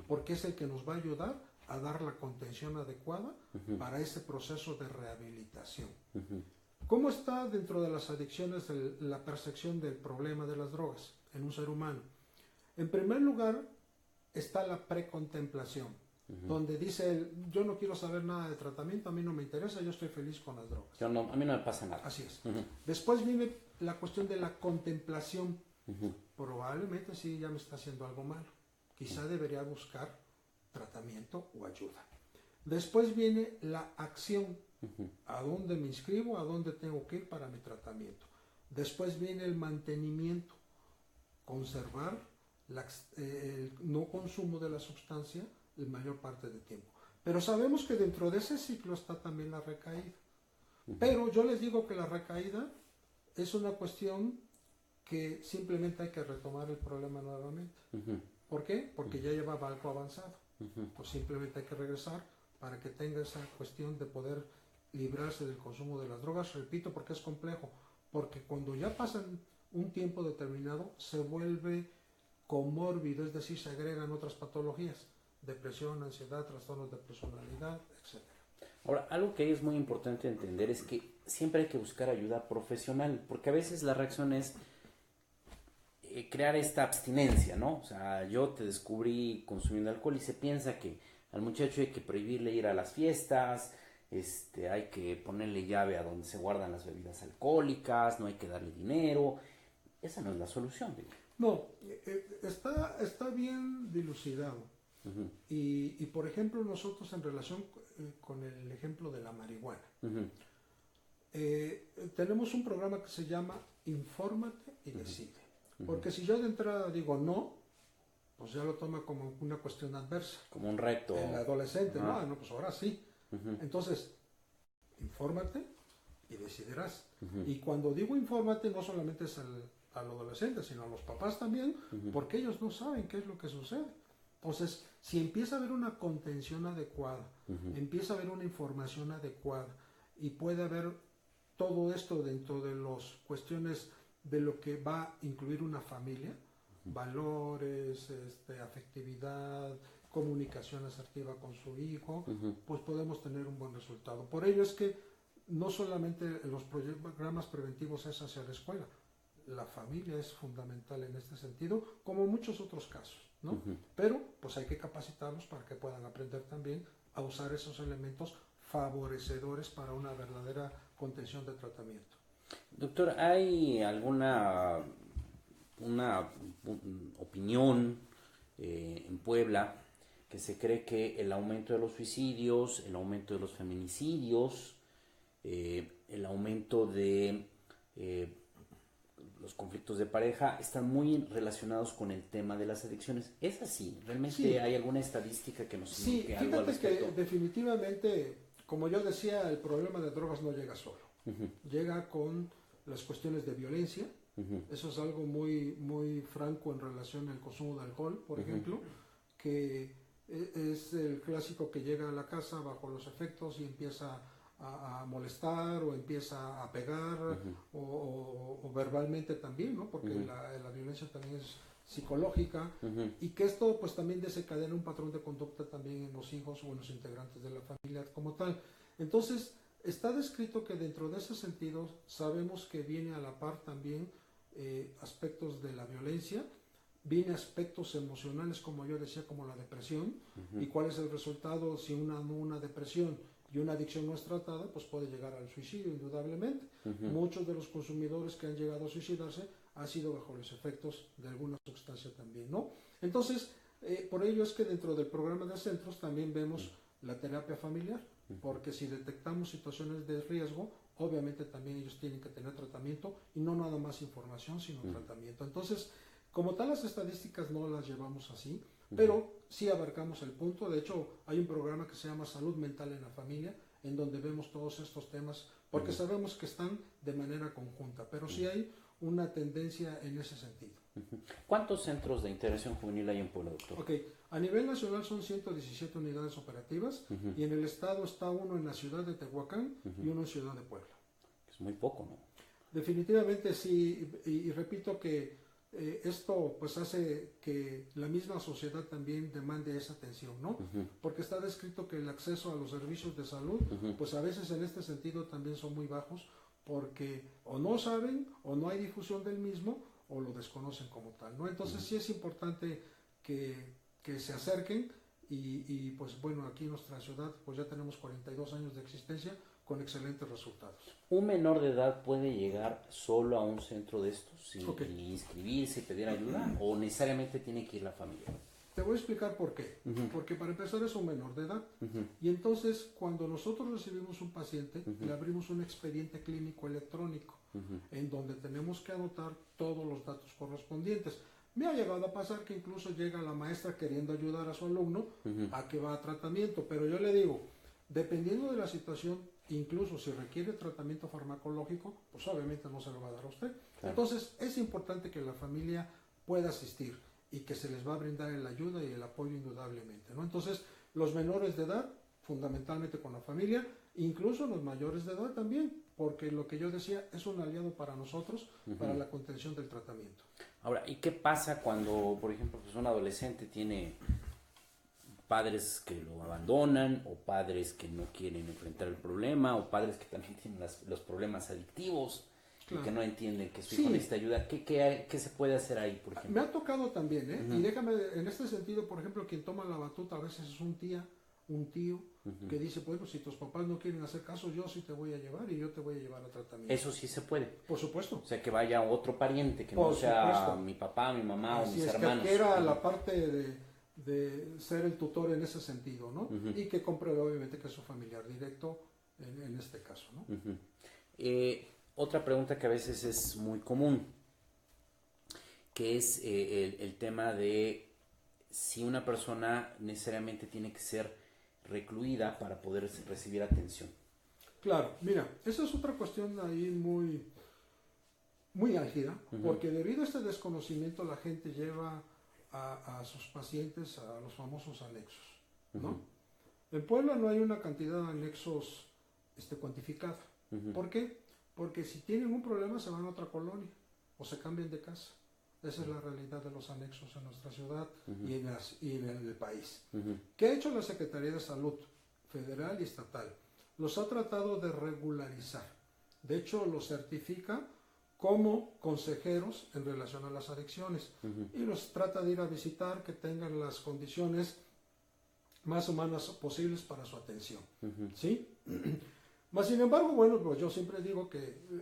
Porque es el que nos va a ayudar a dar la contención adecuada para ese proceso de rehabilitación. ¿Cómo está dentro de las adicciones la percepción del problema de las drogas en un ser humano? En primer lugar, está la precontemplación. donde dice él, yo no quiero saber nada de tratamiento, a mí no me interesa, yo estoy feliz con las drogas. A mí no me pasa nada. Así es. Después viene la cuestión de la contemplación. Probablemente sí ya me está haciendo algo malo. Quizá debería buscar tratamiento o ayuda. Después viene la acción. ¿A dónde me inscribo? ¿A dónde tengo que ir para mi tratamiento? Después viene el mantenimiento. Conservar el no consumo de la sustancia la mayor parte del tiempo. Pero sabemos que dentro de ese ciclo está también la recaída. Pero yo les digo que la recaída es una cuestión que simplemente hay que retomar el problema nuevamente. ¿Por qué? Porque ya llevaba algo avanzado. Pues simplemente hay que regresar para que tenga esa cuestión de poder librarse del consumo de las drogas. Repito, porque es complejo. Porque cuando ya pasan un tiempo determinado, se vuelve comórbido, es decir, se agregan otras patologías. Depresión, ansiedad, trastornos de personalidad, etc. Ahora, algo que es muy importante entender es que siempre hay que buscar ayuda profesional, porque a veces la reacción es crear esta abstinencia, ¿no? O sea, yo te descubrí consumiendo alcohol y se piensa que al muchacho hay que prohibirle ir a las fiestas, hay que ponerle llave a donde se guardan las bebidas alcohólicas, no hay que darle dinero. Esa no es la solución, ¿verdad? No, está bien dilucidado. Y por ejemplo, nosotros en relación con el ejemplo de la marihuana, tenemos un programa que se llama Infórmate y Decide. Porque si yo de entrada digo no, pues ya lo toma como una cuestión adversa. Como un reto. El adolescente, no, pues ahora sí. Entonces, infórmate y decidirás. Y cuando digo infórmate, no solamente es al adolescente, sino a los papás también, porque ellos no saben qué es lo que sucede. Entonces, si empieza a haber una contención adecuada, empieza a haber una información adecuada y puede haber todo esto dentro de las cuestiones de lo que va a incluir una familia, valores, afectividad, comunicación asertiva con su hijo, pues podemos tener un buen resultado. Por ello es que no solamente los programas preventivos es hacia la escuela, la familia es fundamental en este sentido, como en muchos otros casos, ¿no? Pero pues hay que capacitarlos para que puedan aprender también a usar esos elementos favorecedores para una verdadera contención de tratamiento. Doctor, ¿hay alguna opinión en Puebla que se cree que el aumento de los suicidios, el aumento de los feminicidios, el aumento de los conflictos de pareja están muy relacionados con el tema de las adicciones? ¿Es así? ¿Realmente sí hay alguna estadística que nos indique algo al respecto? Sí, fíjate que definitivamente, como yo decía, el problema de drogas no llega solo. Llega con las cuestiones de violencia. Eso es algo muy, muy franco en relación al consumo de alcohol, por ejemplo, que es el clásico que llega a la casa bajo los efectos y empieza a molestar o empieza a pegar o verbalmente también, ¿no? Porque la violencia también es psicológica y que esto pues también desencadena un patrón de conducta también en los hijos o en los integrantes de la familia como tal. Entonces, está descrito que dentro de ese sentido sabemos que viene a la par también aspectos de la violencia, viene aspectos emocionales, como yo decía, como la depresión, y cuál es el resultado si una depresión y una adicción no es tratada, pues puede llegar al suicidio, indudablemente. Muchos de los consumidores que han llegado a suicidarse han sido bajo los efectos de alguna sustancia también, ¿no? Entonces, por ello es que dentro del programa de centros también vemos la terapia familiar, porque si detectamos situaciones de riesgo, obviamente también ellos tienen que tener tratamiento y no nada más información, sino tratamiento. Entonces, como tal, las estadísticas no las llevamos así, pero sí abarcamos el punto. De hecho, hay un programa que se llama Salud Mental en la Familia, en donde vemos todos estos temas, porque sabemos que están de manera conjunta, pero sí hay una tendencia en ese sentido. ¿Cuántos centros de integración juvenil hay en Puebla, doctor? Ok, a nivel nacional son 117 unidades operativas y en el estado está uno en la ciudad de Tehuacán y uno en Ciudad de Puebla. Es muy poco, ¿no? Definitivamente sí, y repito que esto pues hace que la misma sociedad también demande esa atención, ¿no? Porque está descrito que el acceso a los servicios de salud, pues a veces en este sentido también son muy bajos, porque o no saben o no hay difusión del mismo o lo desconocen como tal, ¿no? Entonces sí es importante que se acerquen y pues bueno, aquí en nuestra ciudad pues ya tenemos 42 años de existencia con excelentes resultados. ¿Un menor de edad puede llegar solo a un centro de estos y inscribirse y pedir ayuda o necesariamente tiene que ir la familia? Te voy a explicar por qué. Porque para empezar es un menor de edad. Y entonces cuando nosotros recibimos un paciente, le abrimos un expediente clínico electrónico en donde tenemos que anotar todos los datos correspondientes. Me ha llegado a pasar que incluso llega la maestra queriendo ayudar a su alumno a que va a tratamiento, pero yo le digo, dependiendo de la situación, incluso si requiere tratamiento farmacológico, pues obviamente no se lo va a dar a usted. Claro. Entonces es importante que la familia pueda asistir y que se les va a brindar la ayuda y el apoyo indudablemente, ¿no? Entonces los menores de edad, fundamentalmente con la familia, incluso los mayores de edad también, porque lo que yo decía es un aliado para nosotros, para la contención del tratamiento. Ahora, ¿y qué pasa cuando, por ejemplo, pues un adolescente tiene padres que lo abandonan o padres que no quieren enfrentar el problema o padres que también tienen los problemas adictivos y que no entienden que su hijo necesita ayuda? ¿Qué se puede hacer ahí, por ejemplo? Me ha tocado también, ¿eh? Y déjame, en este sentido, por ejemplo, quien toma la batuta a veces es un tío que dice, bueno, si tus papás no quieren hacer caso, yo sí te voy a llevar y yo te voy a llevar a tratamiento. Eso sí se puede. Por supuesto. O sea, que vaya otro pariente, que no sea mi papá, mi mamá o mis hermanos. Que era la parte de ser el tutor en ese sentido, ¿no? Y que compruebe obviamente que es su familiar directo en este caso, ¿no? Otra pregunta que a veces es muy común, que es el tema de si una persona necesariamente tiene que ser recluida para poder recibir atención. Claro, mira, esa es otra cuestión ahí muy álgida, porque debido a este desconocimiento la gente lleva a sus pacientes a los famosos anexos, ¿no? En Puebla no hay una cantidad de anexos cuantificada. ¿Por qué? Porque si tienen un problema se van a otra colonia o se cambian de casa. Esa es la realidad de los anexos en nuestra ciudad y en el país. ¿Qué ha hecho la Secretaría de Salud federal y estatal? Los ha tratado de regularizar. De hecho, los certifica como consejeros en relación a las adicciones y los trata de ir a visitar, que tengan las condiciones más humanas posibles para su atención. ¿Sí? Mas, sin embargo, bueno, pues yo siempre digo que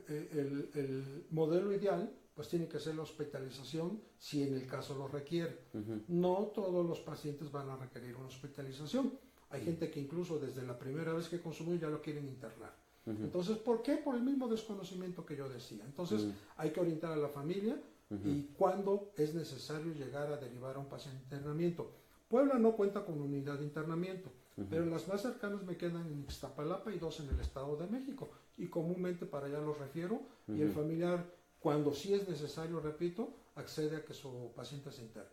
el modelo ideal pues tiene que ser la hospitalización si en el caso lo requiere. No todos los pacientes van a requerir una hospitalización. Hay gente que incluso desde la primera vez que consumió ya lo quieren internar. Entonces, ¿por qué? Por el mismo desconocimiento que yo decía. Entonces, hay que orientar a la familia y cuándo es necesario llegar a derivar a un paciente de internamiento. Puebla no cuenta con unidad de internamiento, pero las más cercanas me quedan en Ixtapalapa y 2 en el Estado de México. Y comúnmente para allá los refiero y el familiar, cuando sí es necesario, repito, accede a que su paciente se interne.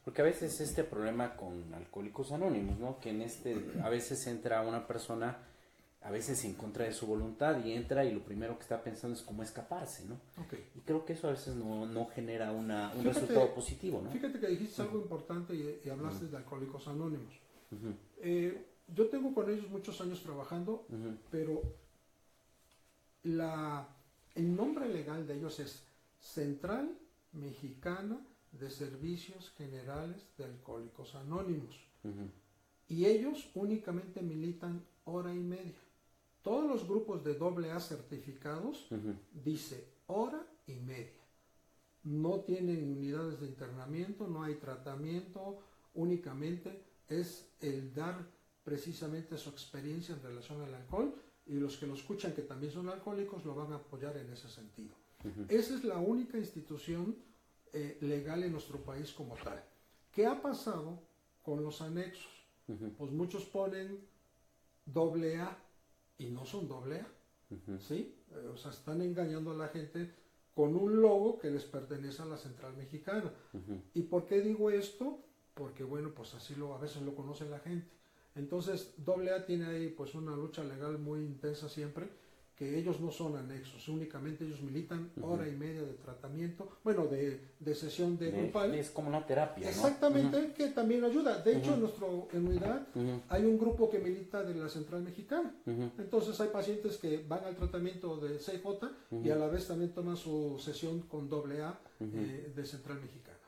Porque a veces este problema con Alcohólicos Anónimos, ¿no? Que a veces entra una persona, a veces en contra de su voluntad y entra y lo primero que está pensando es cómo escaparse, ¿no? Y creo que eso a veces no genera un resultado positivo, ¿no? Fíjate que dijiste algo importante y hablaste de Alcohólicos Anónimos. Yo tengo con ellos muchos años trabajando, pero el nombre legal de ellos es Central Mexicana de Servicios Generales de Alcohólicos Anónimos. Y ellos únicamente militan hora y media. Todos los grupos de AA certificados dice hora y media. No tienen unidades de internamiento, no hay tratamiento, únicamente es el dar precisamente su experiencia en relación al alcohol, y los que lo escuchan que también son alcohólicos lo van a apoyar en ese sentido. Esa es la única institución legal en nuestro país como tal. ¿Qué ha pasado con los anexos? Pues muchos ponen AA y no son AA, ¿sí? O sea, están engañando a la gente con un logo que les pertenece a la Central Mexicana. ¿Y por qué digo esto? Porque, bueno, pues así a veces lo conoce la gente. Entonces, AA tiene ahí pues una lucha legal muy intensa siempre, que ellos no son anexos, únicamente ellos militan hora y media de tratamiento, bueno, de sesión de grupal. Es como una terapia, ¿no? Exactamente, que también ayuda. De hecho, en unidad hay un grupo que milita de la Central Mexicana. Entonces hay pacientes que van al tratamiento de CJ y a la vez también toman su sesión con AA de Central Mexicana.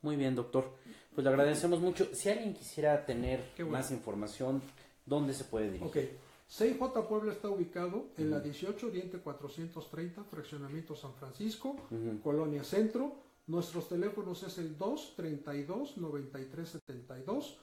Muy bien, doctor. Pues le agradecemos mucho. Si alguien quisiera tener Qué más información, ¿dónde se puede dirigir? Ok. CIJ Puebla está ubicado en la 18 Oriente 430, Fraccionamiento San Francisco, Colonia Centro. Nuestros teléfonos es el 232-9372,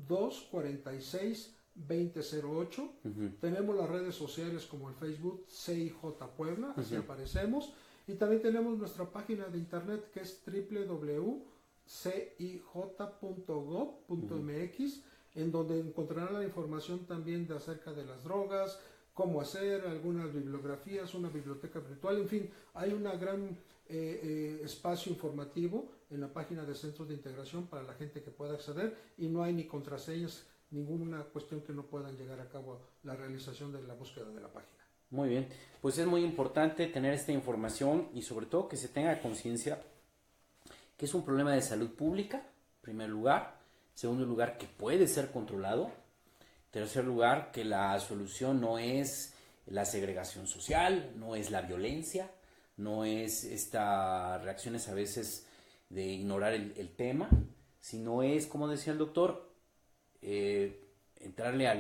246-2008. Tenemos las redes sociales como el Facebook CIJ Puebla, así aparecemos. Y también tenemos nuestra página de internet que es www.cij.gov.mx, en donde encontrarán la información también de acerca de las drogas, cómo hacer, algunas bibliografías, una biblioteca virtual, en fin, hay una gran espacio informativo en la página de Centros de Integración para la gente que pueda acceder, y no hay ni contraseñas, ninguna cuestión que no puedan llegar a cabo la realización de la búsqueda de la página. Muy bien, pues es muy importante tener esta información y sobre todo que se tenga conciencia que es un problema de salud pública, en primer lugar, segundo lugar que puede ser controlado, tercer lugar que la solución no es la segregación social, no es la violencia, no es estas reacciones a veces de ignorar el tema, sino es, como decía el doctor, entrarle a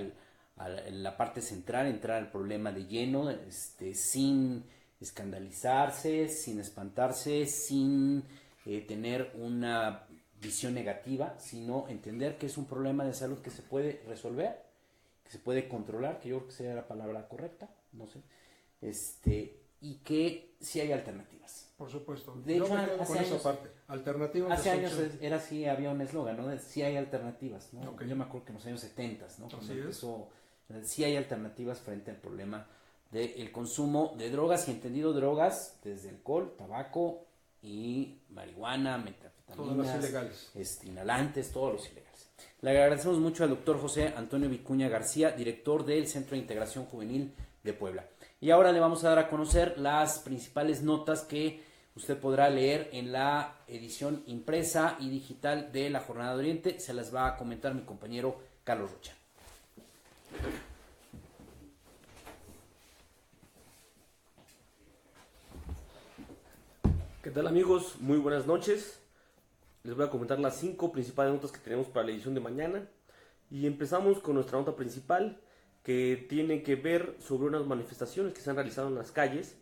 la parte central, entrar al problema de lleno, sin escandalizarse, sin espantarse, sin tener una visión negativa, sino entender que es un problema de salud que se puede resolver, que se puede controlar, que yo creo que sería la palabra correcta, no sé, y que sí hay alternativas. Por supuesto. De hecho, con esa parte. Alternativas. Hace años era así, había un eslogan, ¿no? De sí hay alternativas, ¿no? Okay. Yo me acuerdo que en los años 70, ¿no? Cuando Así empezó, sí hay alternativas frente al problema del consumo de drogas, y entendido drogas desde alcohol, tabaco y marihuana, metanfetaminas, todos los ilegales, inhalantes, todos los ilegales. Le agradecemos mucho al doctor José Antonio Vicuña García, director del Centro de Integración Juvenil de Puebla. Y ahora le vamos a dar a conocer las principales notas que usted podrá leer en la edición impresa y digital de la Jornada de Oriente. Se las va a comentar mi compañero Carlos Rocha. ¿Qué tal, amigos? Muy buenas noches. Les voy a comentar las 5 principales notas que tenemos para la edición de mañana. Y empezamos con nuestra nota principal, que tiene que ver sobre unas manifestaciones que se han realizado en las calles,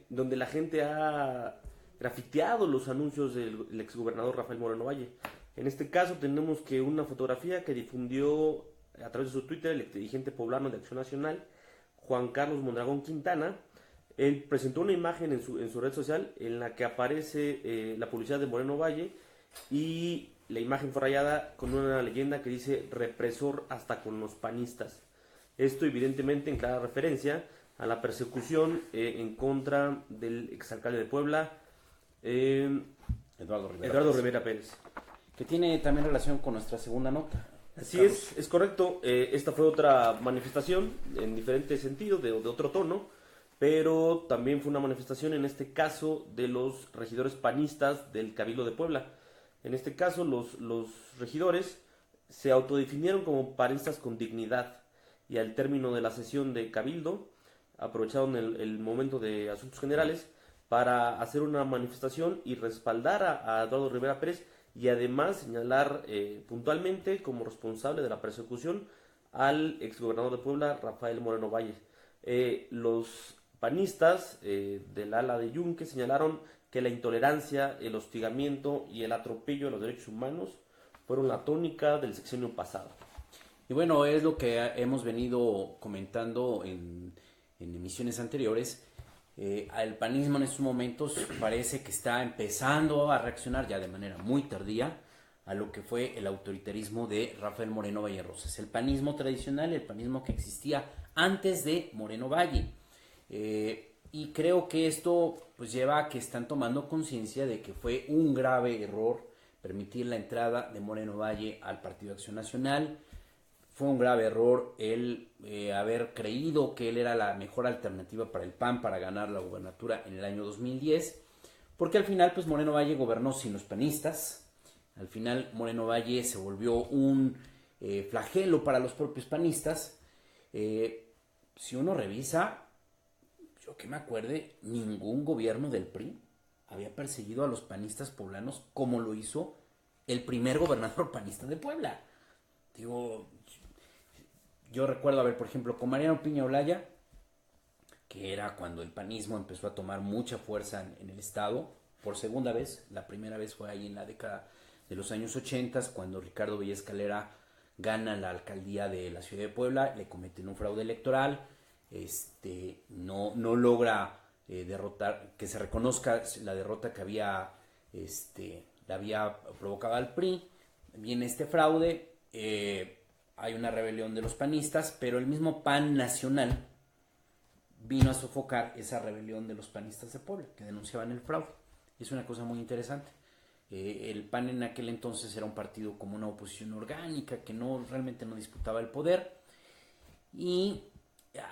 donde la gente ha grafiteado los anuncios del exgobernador Rafael Moreno Valle. En este caso tenemos que una fotografía que difundió a través de su Twitter el dirigente poblano de Acción Nacional, Juan Carlos Mondragón Quintana. Él presentó una imagen en su red social en la que aparece la publicidad de Moreno Valle, y la imagen fue rayada con una leyenda que dice represor hasta con los panistas. Esto evidentemente en clara referencia a la persecución en contra del exalcalde de Puebla, Eduardo Rivera Pérez. Que tiene también relación con nuestra segunda nota. Así es correcto. Esta fue otra manifestación en diferente sentido, de otro tono, pero también fue una manifestación en este caso de los regidores panistas del Cabildo de Puebla. En este caso los regidores se autodefinieron como panistas con dignidad, y al término de la sesión de Cabildo aprovecharon el momento de asuntos generales para hacer una manifestación y respaldar a Eduardo Rivera Pérez, y además señalar puntualmente como responsable de la persecución al exgobernador de Puebla, Rafael Moreno Valle. Los panistas del ala de Yunque señalaron que la intolerancia, el hostigamiento y el atropello de los derechos humanos fueron la tónica del sexenio pasado. Y bueno, es lo que hemos venido comentando en emisiones anteriores. El panismo en estos momentos parece que está empezando a reaccionar ya de manera muy tardía a lo que fue el autoritarismo de Rafael Moreno Valle Rosas. El panismo tradicional, el panismo que existía antes de Moreno Valle. Y creo que esto pues lleva a que están tomando conciencia de que fue un grave error permitir la entrada de Moreno Valle al Partido Acción Nacional. Fue un grave error el haber creído que él era la mejor alternativa para el PAN para ganar la gubernatura en el año 2010, porque al final pues Moreno Valle gobernó sin los panistas. Al final Moreno Valle se volvió un flagelo para los propios panistas. Si uno revisa, yo que me acuerde, ningún gobierno del PRI había perseguido a los panistas poblanos como lo hizo el primer gobernador panista de Puebla. Digo, yo recuerdo, a ver, por ejemplo, con Mariano Piña Olaya, que era cuando el panismo empezó a tomar mucha fuerza en el estado, por segunda vez. La primera vez fue ahí en la década de los años 80, cuando Ricardo Villa Escalera gana la alcaldía de la ciudad de Puebla, le cometen un fraude electoral, no logra derrotar, que se reconozca la derrota que había, la había provocado al PRI, viene este fraude, hay una rebelión de los panistas, pero el mismo PAN nacional vino a sofocar esa rebelión de los panistas de Puebla, que denunciaban el fraude. Es una cosa muy interesante. El PAN en aquel entonces era un partido como una oposición orgánica, que realmente no disputaba el poder, y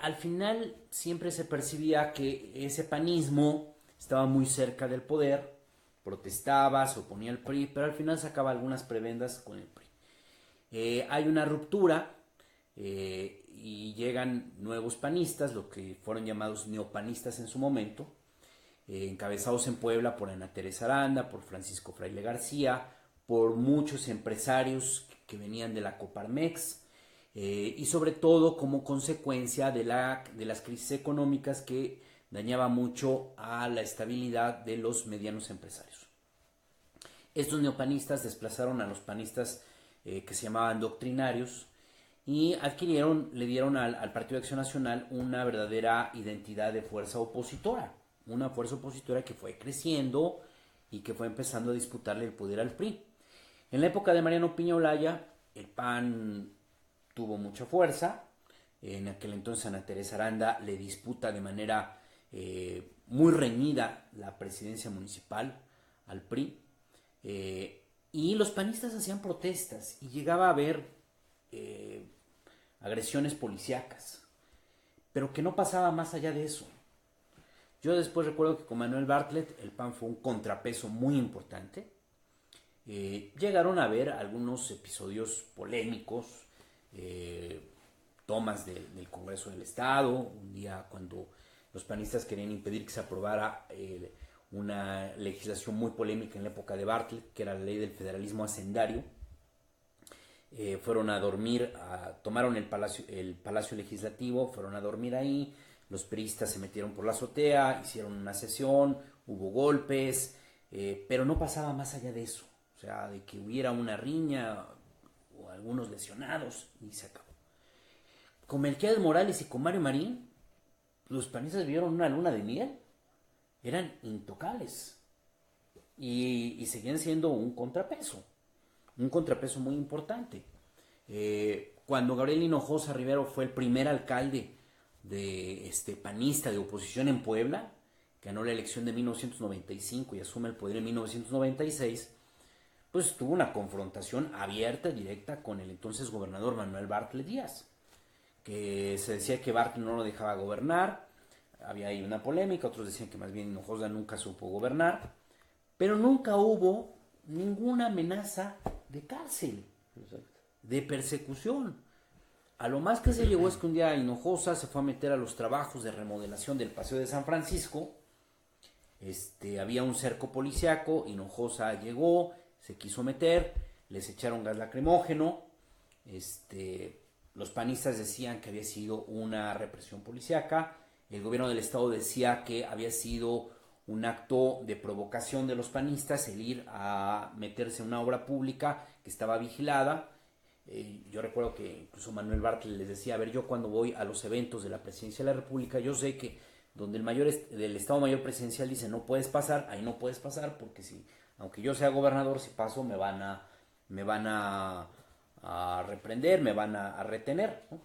al final siempre se percibía que ese panismo estaba muy cerca del poder, protestaba, se oponía al PRI, pero al final sacaba algunas prebendas con el PRI. Hay una ruptura y llegan nuevos panistas, lo que fueron llamados neopanistas en su momento, encabezados en Puebla por Ana Teresa Aranda, por Francisco Fraile García, por muchos empresarios que venían de la Coparmex, y sobre todo como consecuencia de las crisis económicas que dañaba mucho a la estabilidad de los medianos empresarios. Estos neopanistas desplazaron a los panistas que se llamaban doctrinarios y le dieron al Partido de Acción Nacional una verdadera identidad de fuerza opositora. Una fuerza opositora que fue creciendo y que fue empezando a disputarle el poder al PRI. En la época de Mariano Piña Olaya, el PAN tuvo mucha fuerza. En aquel entonces Ana Teresa Aranda le disputa de manera muy reñida la presidencia municipal al PRI. Y los panistas hacían protestas y llegaba a haber agresiones policíacas, pero que no pasaba más allá de eso. Yo después recuerdo que con Manuel Bartlett el PAN fue un contrapeso muy importante. Llegaron a haber algunos episodios polémicos, tomas del Congreso del Estado, un día cuando los panistas querían impedir que se aprobara una legislación muy polémica en la época de Bartlett, que era la ley del federalismo hacendario. Fueron a dormir, tomaron el Palacio Legislativo, fueron a dormir ahí. Los priistas se metieron por la azotea, hicieron una sesión, hubo golpes, pero no pasaba más allá de eso. O sea, de que hubiera una riña o algunos lesionados y se acabó. Con Melquiades Morales y con Mario Marín, los panistas vivieron una luna de miel. Eran intocables. Y seguían siendo un contrapeso muy importante. Cuando Gabriel Hinojosa Rivero fue el primer alcalde panista de oposición en Puebla, ganó la elección de 1995 y asume el poder en 1996, pues tuvo una confrontación abierta, directa con el entonces gobernador Manuel Bartlett Díaz, que se decía que Bartlett no lo dejaba gobernar, había ahí una polémica, otros decían que más bien Hinojosa nunca supo gobernar, pero nunca hubo ninguna amenaza de cárcel, de persecución. A lo más que se llegó es que un día Hinojosa se fue a meter a los trabajos de remodelación del Paseo de San Francisco. Había un cerco policiaco, Hinojosa llegó, se quiso meter, les echaron gas lacrimógeno. Los panistas decían que había sido una represión policiaca. El gobierno del estado decía que había sido un acto de provocación de los panistas el ir a meterse en una obra pública que estaba vigilada. Yo recuerdo que incluso Manuel Bartlett les decía, a ver, yo cuando voy a los eventos de la presidencia de la República, yo sé que donde del Estado Mayor Presidencial dice no puedes pasar, ahí no puedes pasar, porque si, aunque yo sea gobernador, si paso me van a reprender, me van a retener, ¿no?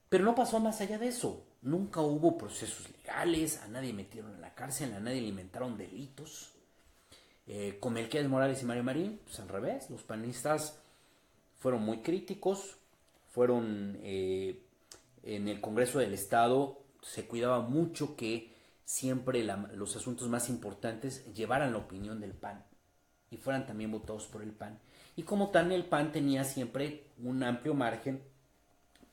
Pero no pasó más allá de eso. Nunca hubo procesos legales, a nadie metieron en la cárcel, a nadie le inventaron delitos. Con Melquiades Morales y Mario Marín, pues al revés, los panistas fueron muy críticos, en el Congreso del Estado se cuidaba mucho que siempre los asuntos más importantes llevaran la opinión del PAN y fueran también votados por el PAN. Y como tal, el PAN tenía siempre un amplio margen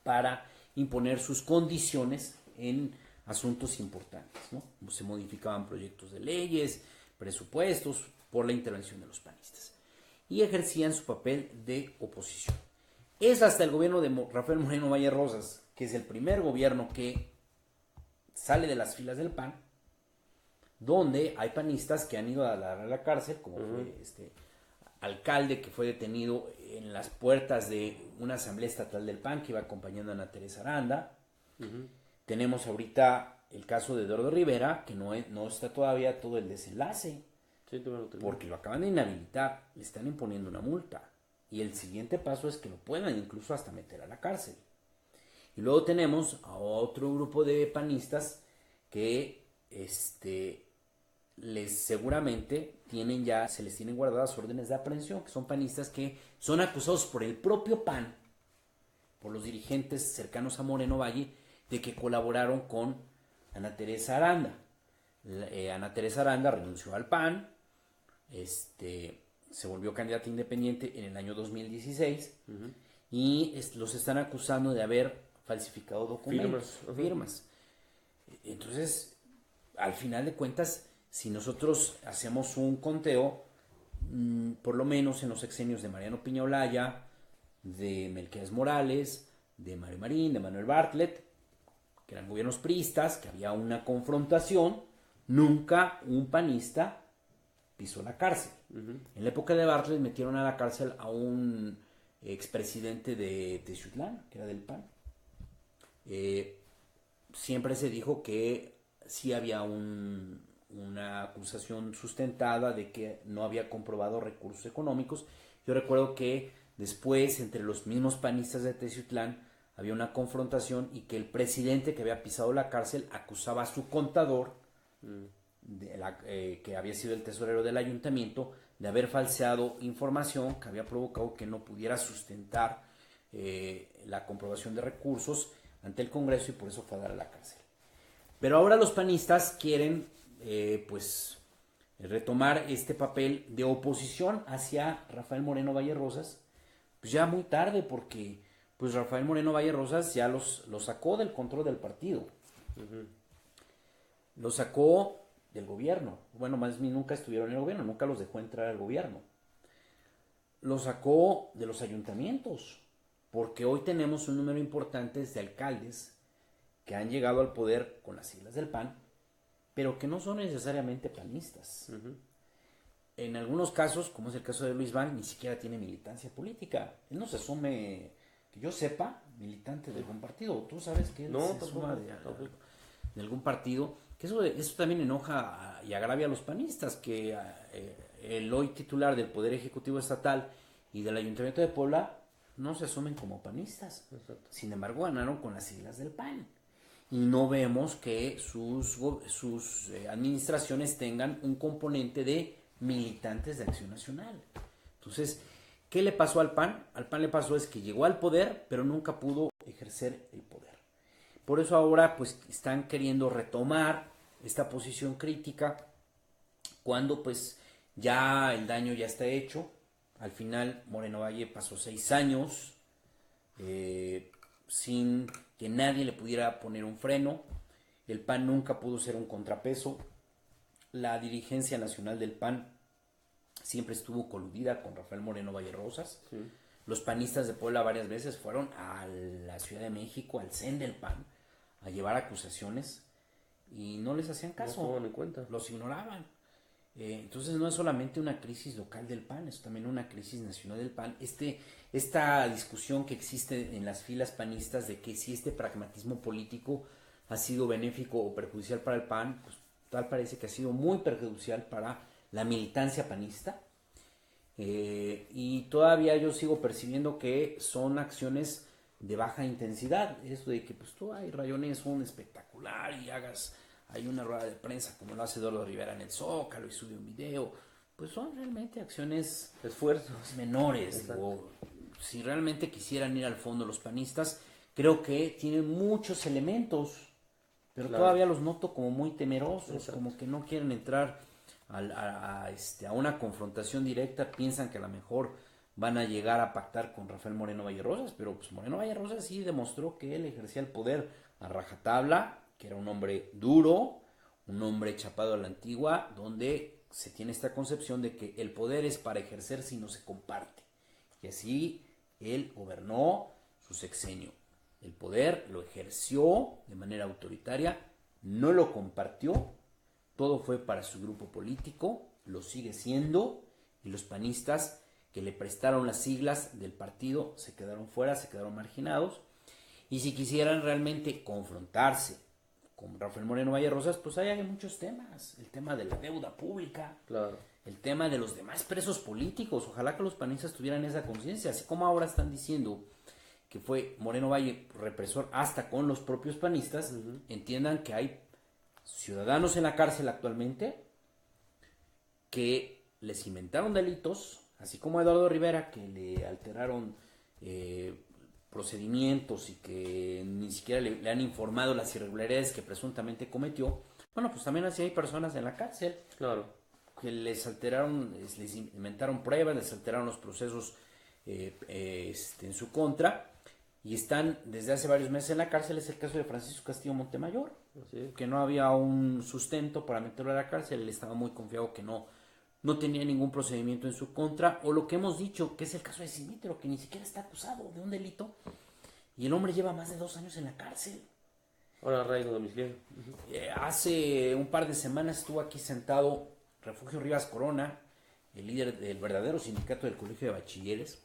para imponer sus condiciones en asuntos importantes, ¿no? Se modificaban proyectos de leyes, presupuestos, por la intervención de los panistas. y ejercían su papel de oposición. Es hasta el gobierno de Rafael Moreno Valle Rosas, que es el primer gobierno que sale de las filas del PAN, donde hay panistas que han ido a la cárcel, como fue este alcalde que fue detenido en las puertas de una asamblea estatal del PAN que iba acompañando a Ana Teresa Aranda. Tenemos ahorita el caso de Eduardo Rivera, que no está todavía todo el desenlace, porque lo acaban de inhabilitar, le están imponiendo una multa, y el siguiente paso es que lo puedan incluso hasta meter a la cárcel. Y luego tenemos a otro grupo de panistas que seguramente se les tienen guardadas órdenes de aprehensión, que son panistas que son acusados por el propio PAN, por los dirigentes cercanos a Moreno Valle, de que colaboraron con Ana Teresa Aranda. Ana Teresa Aranda renunció al PAN, se volvió candidata independiente en el año 2016 y los están acusando de haber falsificado documentos, firmas. Entonces, al final de cuentas, si nosotros hacemos un conteo, por lo menos en los sexenios de Mariano Piña Olaya, de Melquiades Morales, de Mario Marín, de Manuel Bartlett, que eran gobiernos priistas, que había una confrontación, nunca un panista pisó la cárcel. En la época de Bartlett metieron a la cárcel a un expresidente de Teciutlán, que era del PAN. Siempre se dijo que sí había una acusación sustentada de que no había comprobado recursos económicos. Yo recuerdo que después, entre los mismos panistas de Teciutlán, había una confrontación y que el presidente que había pisado la cárcel acusaba a su contador, que había sido el tesorero del ayuntamiento, de haber falseado información que había provocado que no pudiera sustentar la comprobación de recursos ante el Congreso, y por eso fue a dar a la cárcel. Pero ahora los panistas quieren retomar este papel de oposición hacia Rafael Moreno Valle Rosas, pues ya muy tarde, porque pues Rafael Moreno Valle Rosas ya los sacó del control del partido. Los sacó del gobierno. Bueno, más bien nunca estuvieron en el gobierno, nunca los dejó entrar al gobierno. Los sacó de los ayuntamientos, porque hoy tenemos un número importante de alcaldes que han llegado al poder con las siglas del PAN, pero que no son necesariamente panistas. En algunos casos, como es el caso de Luis Van, ni siquiera tiene militancia política. Él no se asume, que yo sepa, militante de algún partido. ¿Tú sabes que él se suma de algún partido? Que eso también enoja y agravia a los panistas, que el hoy titular del Poder Ejecutivo Estatal y del Ayuntamiento de Puebla no se asumen como panistas. Exacto. Sin embargo, ganaron con las siglas del PAN. Y no vemos que sus administraciones tengan un componente de militantes de Acción Nacional. Entonces, ¿qué le pasó al PAN? Al PAN le pasó es que llegó al poder, pero nunca pudo ejercer el poder. Por eso ahora pues están queriendo retomar esta posición crítica, cuando pues ya el daño ya está hecho. Al final Moreno Valle pasó 6 años sin que nadie le pudiera poner un freno. El PAN nunca pudo ser un contrapeso. La dirigencia nacional del PAN siempre estuvo coludida con Rafael Moreno Valle Rosas. Sí. Los panistas de Puebla varias veces fueron a la Ciudad de México, al CEN del PAN, a llevar acusaciones y no les hacían caso. No tomaban en cuenta. Los ignoraban. Entonces no es solamente una crisis local del PAN, es también una crisis nacional del PAN. Esta discusión que existe en las filas panistas de que si este pragmatismo político ha sido benéfico o perjudicial para el PAN, pues tal parece que ha sido muy perjudicial para la militancia panista. Y todavía yo sigo percibiendo que son acciones de baja intensidad. Eso de que pues tú rayones un espectacular y hay una rueda de prensa como lo hace Eduardo Rivera en el Zócalo y sube un video, pues son realmente acciones, esfuerzos menores. Digo, si realmente quisieran ir al fondo los panistas, creo que tienen muchos elementos, pero todavía los noto como muy temerosos. Como que no quieren entrar a una confrontación directa. Piensan que a lo mejor van a llegar a pactar con Rafael Moreno Valle Rosas, pero pues Moreno Valle Rosas sí demostró que él ejercía el poder a rajatabla, que era un hombre duro, un hombre chapado a la antigua, donde se tiene esta concepción de que el poder es para ejercerse y no se comparte. Y así él gobernó su sexenio. El poder lo ejerció de manera autoritaria, no lo compartió, todo fue para su grupo político, lo sigue siendo, y los panistas que le prestaron las siglas del partido se quedaron fuera, se quedaron marginados. Y si quisieran realmente confrontarse con Rafael Moreno Valle Rosas, pues ahí hay muchos temas. El tema de la deuda pública, Claro. el tema de los demás presos políticos. Ojalá que los panistas tuvieran esa conciencia, así como ahora están diciendo que fue Moreno Valle represor hasta con los propios panistas. Entiendan que hay ciudadanos en la cárcel actualmente que les inventaron delitos, así como a Eduardo Rivera, que le alteraron procedimientos y que ni siquiera le han informado las irregularidades que presuntamente cometió. Bueno, pues también así hay personas en la cárcel. Claro. Que les alteraron, les inventaron pruebas, les alteraron los procesos en su contra y están desde hace varios meses en la cárcel. Es el caso de Francisco Castillo Montemayor, que no había un sustento para meterlo a la cárcel. Él estaba muy confiado que no tenía ningún procedimiento en su contra, o lo que hemos dicho, que es el caso de Simitro, que ni siquiera está acusado de un delito y el hombre lleva más de 2 años en la cárcel. Ahora arraigo domiciliario. Hace un par de semanas estuvo aquí sentado Refugio Rivas Corona, el líder del verdadero sindicato del Colegio de Bachilleres,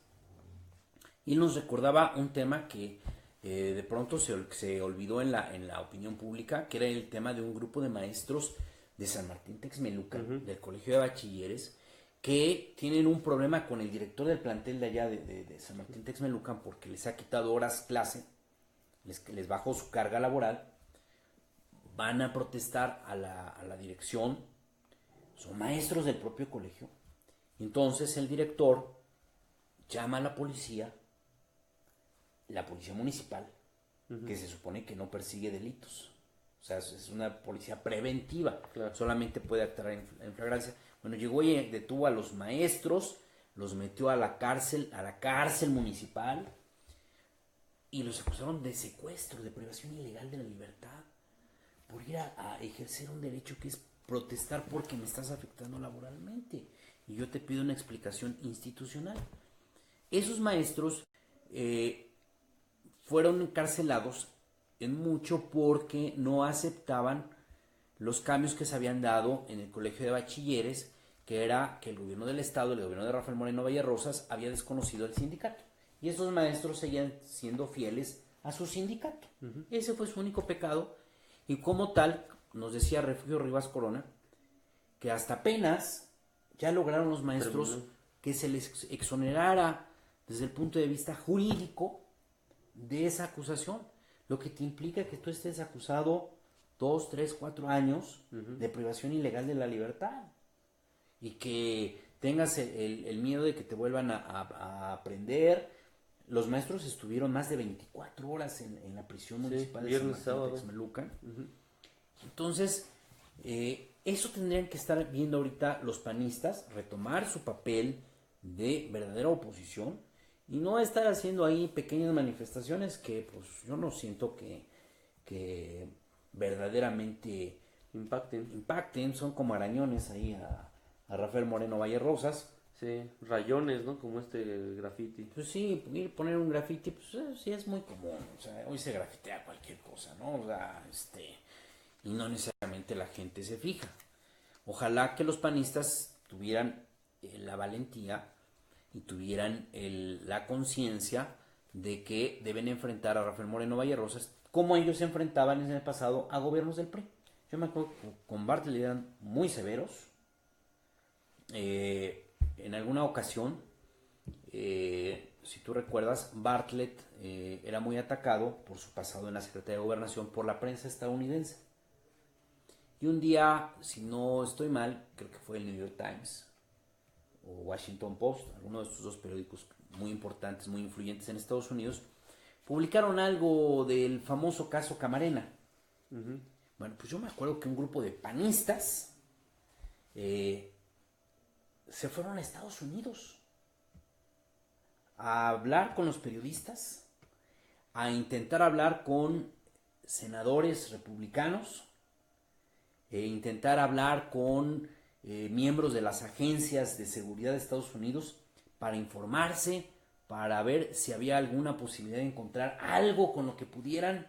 y nos recordaba un tema que de pronto se olvidó en la opinión pública, que era el tema de un grupo de maestros de San Martín Texmelucan, del Colegio de Bachilleres, que tienen un problema con el director del plantel de allá de San Martín Texmelucan, porque les ha quitado horas clase, les bajó su carga laboral. Van a protestar a la dirección, son maestros del propio colegio. Entonces el director llama a la policía municipal, que se supone que no persigue delitos. O sea, es una policía preventiva, claro. Solamente puede actuar en flagrancia. Bueno, llegó y detuvo a los maestros, los metió a la cárcel municipal y los acusaron de secuestro, de privación ilegal de la libertad, por ir a ejercer un derecho que es protestar porque me estás afectando laboralmente y yo te pido una explicación institucional. Esos maestros fueron encarcelados en mucho porque no aceptaban los cambios que se habían dado en el Colegio de Bachilleres, que era que el gobierno del estado, el gobierno de Rafael Moreno Valle Rosas, había desconocido el sindicato, y esos maestros seguían siendo fieles a su sindicato. Ese fue su único pecado, y como tal, nos decía Refugio Rivas Corona, que hasta apenas ya lograron los maestros que se les exonerara desde el punto de vista jurídico de esa acusación, lo que te implica que tú estés acusado 2, 3, 4 años de privación ilegal de la libertad y que tengas el miedo de que te vuelvan a aprender. Los maestros estuvieron más de 24 horas en la prisión municipal de San Martín Texmelucan. Entonces, eso tendrían que estar viendo ahorita los panistas, retomar su papel de verdadera oposición y no estar haciendo ahí pequeñas manifestaciones que pues yo no siento que verdaderamente impacten, son como arañones ahí a Rafael Moreno Valle Rosas. Sí, rayones, ¿no? Como este graffiti. Pues sí, poner un graffiti, pues sí es muy común. O sea, hoy se grafitea cualquier cosa, ¿no? O sea, y no necesariamente la gente se fija. Ojalá que los panistas tuvieran la valentía y tuvieran la conciencia de que deben enfrentar a Rafael Moreno Valle Rosas como ellos se enfrentaban en el pasado a gobiernos del PRI. Yo me acuerdo que con Bartlett eran muy severos. En alguna ocasión, si tú recuerdas, Bartlett era muy atacado por su pasado en la Secretaría de Gobernación por la prensa estadounidense. Y un día, si no estoy mal, creo que fue el New York Times o Washington Post, alguno de estos dos periódicos muy importantes, muy influyentes en Estados Unidos, publicaron algo del famoso caso Camarena. Bueno, pues yo me acuerdo que un grupo de panistas se fueron a Estados Unidos a hablar con los periodistas, a intentar hablar con senadores republicanos, intentar hablar con miembros de las agencias de seguridad de Estados Unidos para informarse, para ver si había alguna posibilidad de encontrar algo con lo que pudieran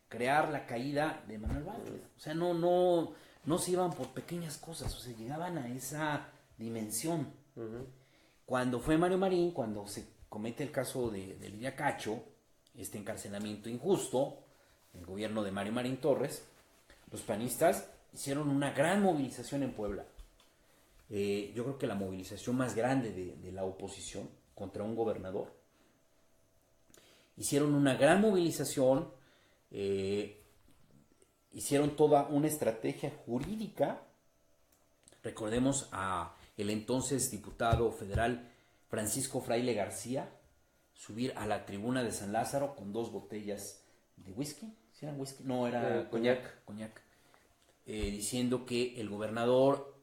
crear la caída de Manuel Bartlett. O sea, no se iban por pequeñas cosas, o sea, llegaban a esa dimensión. Cuando fue Mario Marín, cuando se comete el caso de Lidia Cacho, este encarcelamiento injusto del gobierno de Mario Marín Torres, los panistas hicieron una gran movilización en Puebla. Yo creo que la movilización más grande de la oposición contra un gobernador. Hicieron una gran movilización, hicieron toda una estrategia jurídica. Recordemos a el entonces diputado federal Francisco Fraile García subir a la tribuna de San Lázaro con 2 botellas de whisky. ¿Sí eran whisky? No, era coñac. Diciendo que el gobernador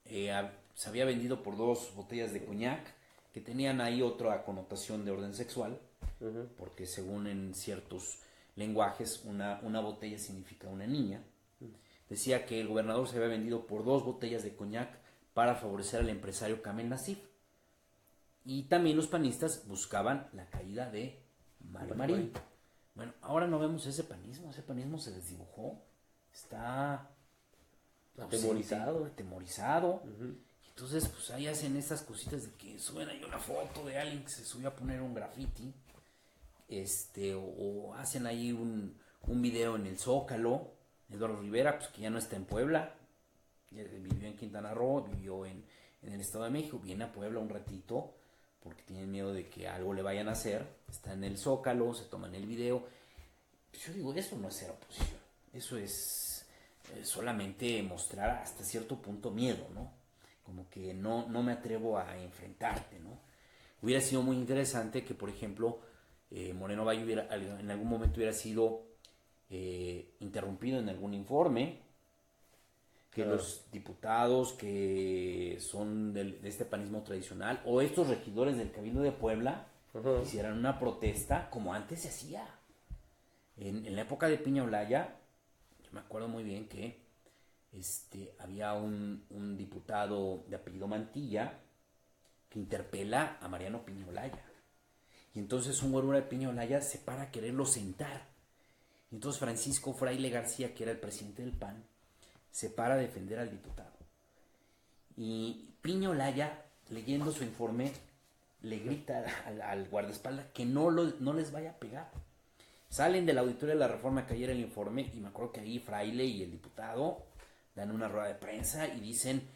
se había vendido por 2 botellas de coñac, que tenían ahí otra connotación de orden sexual, porque según en ciertos lenguajes una botella significa una niña. Decía que el gobernador se había vendido por 2 botellas de coñac para favorecer al empresario Kamel Nasif. Y también los panistas buscaban la caída de Mario Marín. Bueno, ahora no vemos ese panismo se desdibujó, está atemorizado. Entonces, pues ahí hacen estas cositas de que suben ahí una foto de alguien que se subió a poner un graffiti, o hacen ahí un video en el Zócalo. Eduardo Rivera, pues que ya no está en Puebla, vivió en Quintana Roo, vivió en el Estado de México, viene a Puebla un ratito porque tienen miedo de que algo le vayan a hacer, está en el Zócalo, se toman el video. Pues yo digo, eso no es ser oposición, eso es solamente mostrar hasta cierto punto miedo, ¿no? Como que no me atrevo a enfrentarte, ¿no? Hubiera sido muy interesante que, por ejemplo, Moreno Valle en algún momento hubiera sido interrumpido en algún informe, que los diputados que son de este panismo tradicional o estos regidores del Cabildo de Puebla hicieran una protesta como antes se hacía. En la época de Piña Olaya, yo me acuerdo muy bien que había un diputado de apellido Mantilla que interpela a Mariano Piña Olaya. Y entonces un güero de Piña Olaya se para a quererlo sentar. Y entonces Francisco Fraile García, que era el presidente del PAN, se para a defender al diputado. Y Piña Olaya, leyendo su informe, le grita al guardaespaldas que no les vaya a pegar. Salen del auditorio de la Reforma que ayer el informe, y me acuerdo que ahí Fraile y el diputado dan una rueda de prensa y dicen: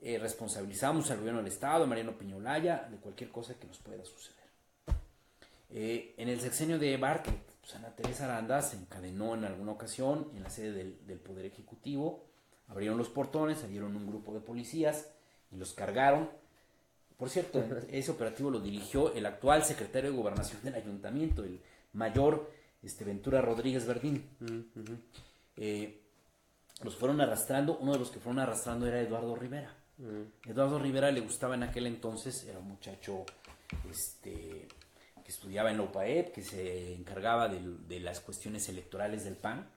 responsabilizamos al gobierno del Estado, Mariano Piña Olaya, de cualquier cosa que nos pueda suceder. En el sexenio de Bartlett, pues Ana Teresa Aranda se encadenó en alguna ocasión en la sede del Poder Ejecutivo, abrieron los portones, salieron un grupo de policías y los cargaron. Por cierto, ese operativo lo dirigió el actual secretario de Gobernación del Ayuntamiento, el mayor Ventura Rodríguez Verdín. Los fueron arrastrando. Uno de los que fueron arrastrando era Eduardo Rivera. Eduardo Rivera le gustaba en aquel entonces, era un muchacho que estudiaba en la UPAEP, que se encargaba de las cuestiones electorales del PAN.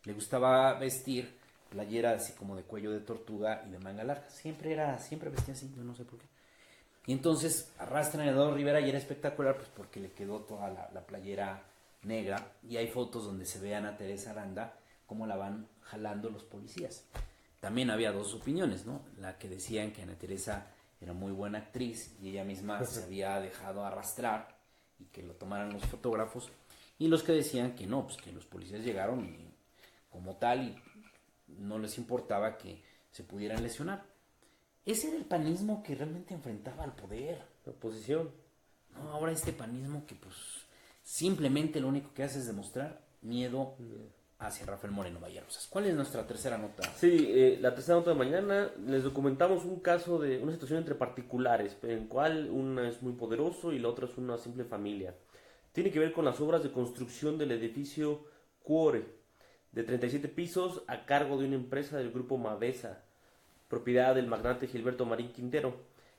Le gustaba vestir playera así como de cuello de tortuga y de manga larga. Siempre vestía así, yo no sé por qué. Y entonces arrastran a Eduardo Rivera y era espectacular, pues porque le quedó toda la playera negra. Y hay fotos donde se ve a Ana Teresa Aranda cómo la van jalando los policías. También había 2 opiniones, ¿no? La que decían que Ana Teresa era muy buena actriz y ella misma se había dejado arrastrar y que lo tomaran los fotógrafos, y los que decían que no, pues que los policías llegaron y, como tal, y no les importaba que se pudieran lesionar. Ese era el panismo que realmente enfrentaba al poder, la oposición. No, ahora este panismo que pues simplemente lo único que hace es demostrar miedo hacia Rafael Moreno Vallarosas. ¿Cuál es nuestra tercera nota? Sí, la tercera nota de mañana les documentamos un caso de una situación entre particulares, en el cual una es muy poderoso y la otra es una simple familia. Tiene que ver con las obras de construcción del edificio Cuore, de 37 pisos, a cargo de una empresa del grupo Mavesa, propiedad del magnate Gilberto Marín Quintero.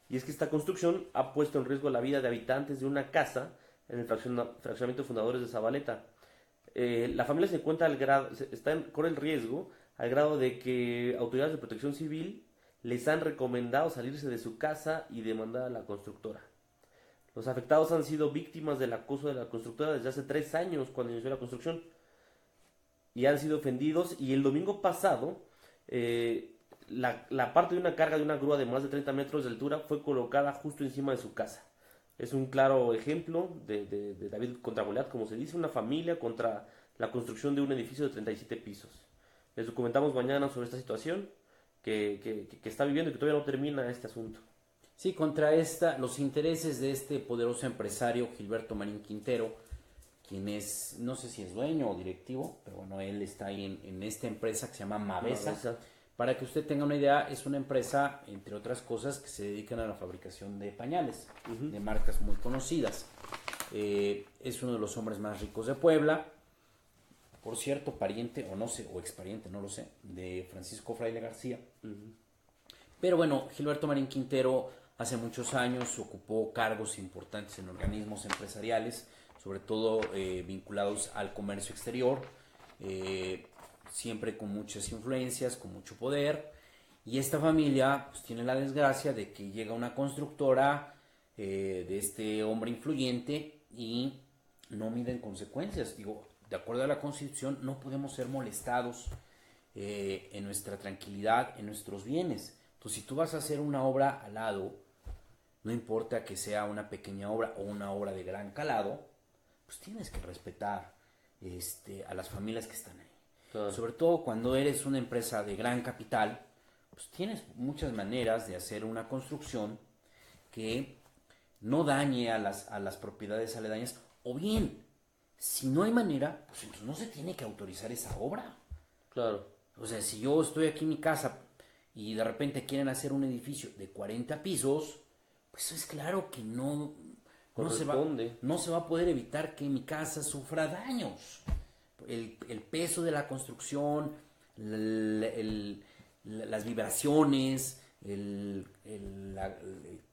Y es que esta construcción ha puesto en riesgo la vida de habitantes de una casa en el fraccionamiento Fundadores de Zabaleta. La familia corre el riesgo al grado de que autoridades de protección civil les han recomendado salirse de su casa y demandar a la constructora. Los afectados han sido víctimas del acoso de la constructora desde hace 3 años, cuando inició la construcción, y han sido ofendidos. Y el domingo pasado, la parte de una carga de una grúa de más de 30 metros de altura fue colocada justo encima de su casa. Es un claro ejemplo de David contra Goliat, como se dice, una familia contra la construcción de un edificio de 37 pisos. Les documentamos mañana sobre esta situación que está viviendo y que todavía no termina este asunto. Sí, contra los intereses de este poderoso empresario Gilberto Marín Quintero, quien es, no sé si es dueño o directivo, pero bueno, él está ahí en esta empresa que se llama Mavesa. Mavesa. Para que usted tenga una idea, es una empresa, entre otras cosas, que se dedican a la fabricación de pañales, de marcas muy conocidas. Es uno de los hombres más ricos de Puebla, por cierto, pariente, o no sé, o expariente, no lo sé, de Francisco Fraile García. Pero bueno, Gilberto Marín Quintero hace muchos años ocupó cargos importantes en organismos empresariales, sobre todo vinculados al comercio exterior, siempre con muchas influencias, con mucho poder. Y esta familia pues tiene la desgracia de que llega una constructora de este hombre influyente y no miden consecuencias. Digo, de acuerdo a la Constitución, no podemos ser molestados en nuestra tranquilidad, en nuestros bienes. Entonces, si tú vas a hacer una obra al lado, no importa que sea una pequeña obra o una obra de gran calado, pues tienes que respetar a las familias que están ahí. Claro. Sobre todo cuando eres una empresa de gran capital, pues tienes muchas maneras de hacer una construcción que no dañe a las propiedades aledañas, o bien, si no hay manera, pues entonces no se tiene que autorizar esa obra. Claro. O sea, si yo estoy aquí en mi casa y de repente quieren hacer un edificio de 40 pisos, pues es claro que no se va a poder evitar que mi casa sufra daños. El peso de la construcción, las vibraciones, el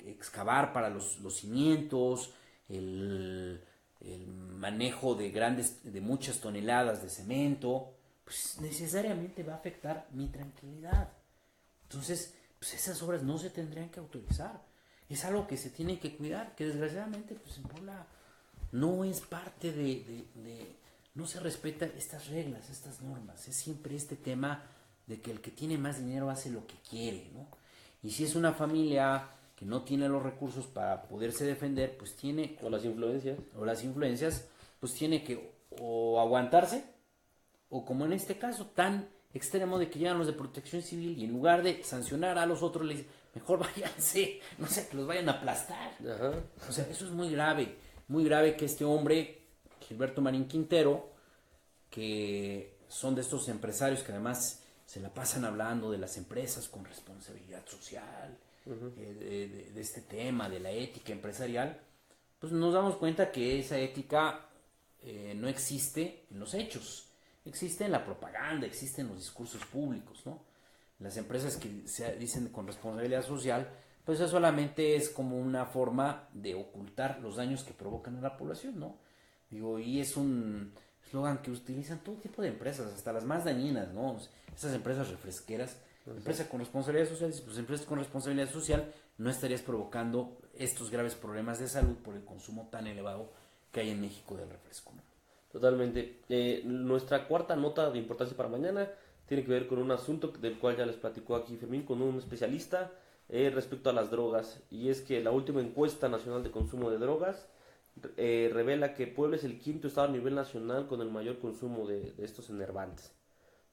excavar para los cimientos, el manejo de muchas toneladas de cemento, pues necesariamente va a afectar mi tranquilidad. Entonces, pues esas obras no se tendrían que autorizar. Es algo que se tiene que cuidar, que desgraciadamente pues en Puebla no es parte no se respetan estas reglas, estas normas. Es siempre este tema de que el que tiene más dinero hace lo que quiere, ¿no? Y si es una familia que no tiene los recursos para poderse defender, pues tiene... O las influencias, pues tiene que o aguantarse, o como en este caso, tan extremo de que llegan los de protección civil y en lugar de sancionar a los otros, les dicen, mejor váyanse, no sé, que los vayan a aplastar. Ajá. O sea, eso es muy grave que este hombre, Gilberto Marín Quintero, que son de estos empresarios que además se la pasan hablando de las empresas con responsabilidad social, de este tema, de la ética empresarial, pues nos damos cuenta que esa ética no existe en los hechos, existe en la propaganda, existe en los discursos públicos, ¿no? Las empresas que se dicen con responsabilidad social, pues eso solamente es como una forma de ocultar los daños que provocan a la población, ¿no? Digo, y es un eslogan que utilizan todo tipo de empresas, hasta las más dañinas, ¿no? Esas empresas refresqueras, empresas con responsabilidad social, pues empresas con responsabilidad social, no estarías provocando estos graves problemas de salud por el consumo tan elevado que hay en México del refresco, ¿no? Totalmente. Nuestra cuarta nota de importancia para mañana tiene que ver con un asunto del cual ya les platicó aquí Fermín con un especialista respecto a las drogas, y es que la última encuesta nacional de consumo de drogas revela que Puebla es el quinto estado a nivel nacional con el mayor consumo de estos enervantes.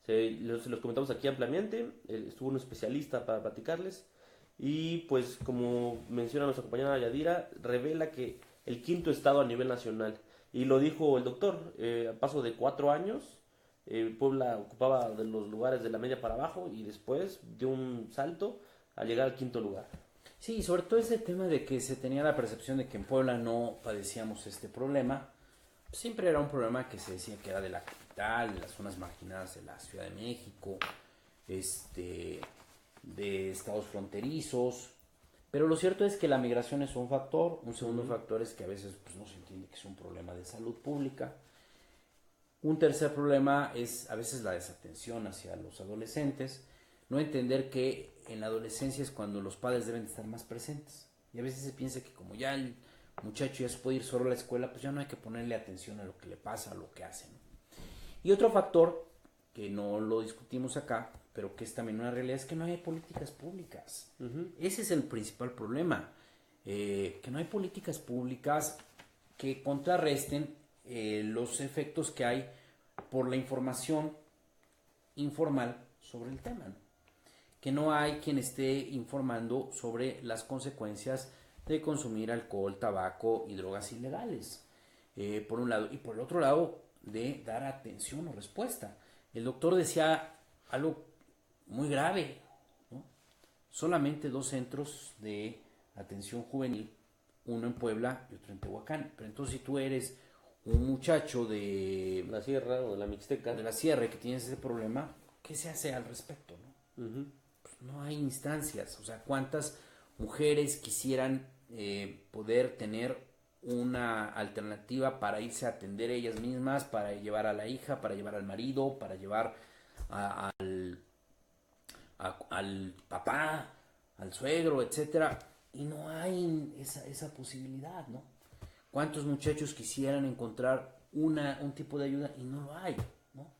Se los comentamos aquí ampliamente, estuvo un especialista para platicarles, y pues como menciona nuestra compañera Yadira, revela que el quinto estado a nivel nacional, y lo dijo el doctor, a paso de 4 años, Puebla ocupaba de los lugares de la media para abajo y después dio un salto a llegar al quinto lugar. Sí, sobre todo ese tema de que se tenía la percepción de que en Puebla no padecíamos este problema. Siempre era un problema que se decía que era de la capital, de las zonas marginadas de la Ciudad de México, de estados fronterizos. Pero lo cierto es que la migración es un factor. Un segundo factor es que a veces pues, no se entiende que es un problema de salud pública. Un tercer problema es a veces la desatención hacia los adolescentes. No entender que en la adolescencia es cuando los padres deben de estar más presentes. Y a veces se piensa que como ya el muchacho ya se puede ir solo a la escuela, pues ya no hay que ponerle atención a lo que le pasa, a lo que hace, ¿no? Y otro factor, que no lo discutimos acá, pero que es también una realidad, es que no hay políticas públicas. Ese es el principal problema, que no hay políticas públicas que contrarresten los efectos que hay por la información informal sobre el tema, ¿no? Que no hay quien esté informando sobre las consecuencias de consumir alcohol, tabaco y drogas ilegales, por un lado, y por el otro lado, de dar atención o respuesta. El doctor decía algo muy grave, ¿no? Solamente 2 centros de atención juvenil, uno en Puebla y otro en Tehuacán. Pero entonces si tú eres un muchacho de la sierra o de la Mixteca, de la sierra, que tienes ese problema, ¿qué se hace al respecto, no? Pues no hay instancias. O sea, ¿cuántas mujeres quisieran poder tener una alternativa para irse a atender ellas mismas, para llevar a la hija, para llevar al marido, para llevar al papá, al suegro, etcétera? Y no hay esa posibilidad, ¿no? ¿Cuántos muchachos quisieran encontrar un tipo de ayuda y no lo hay, ¿no?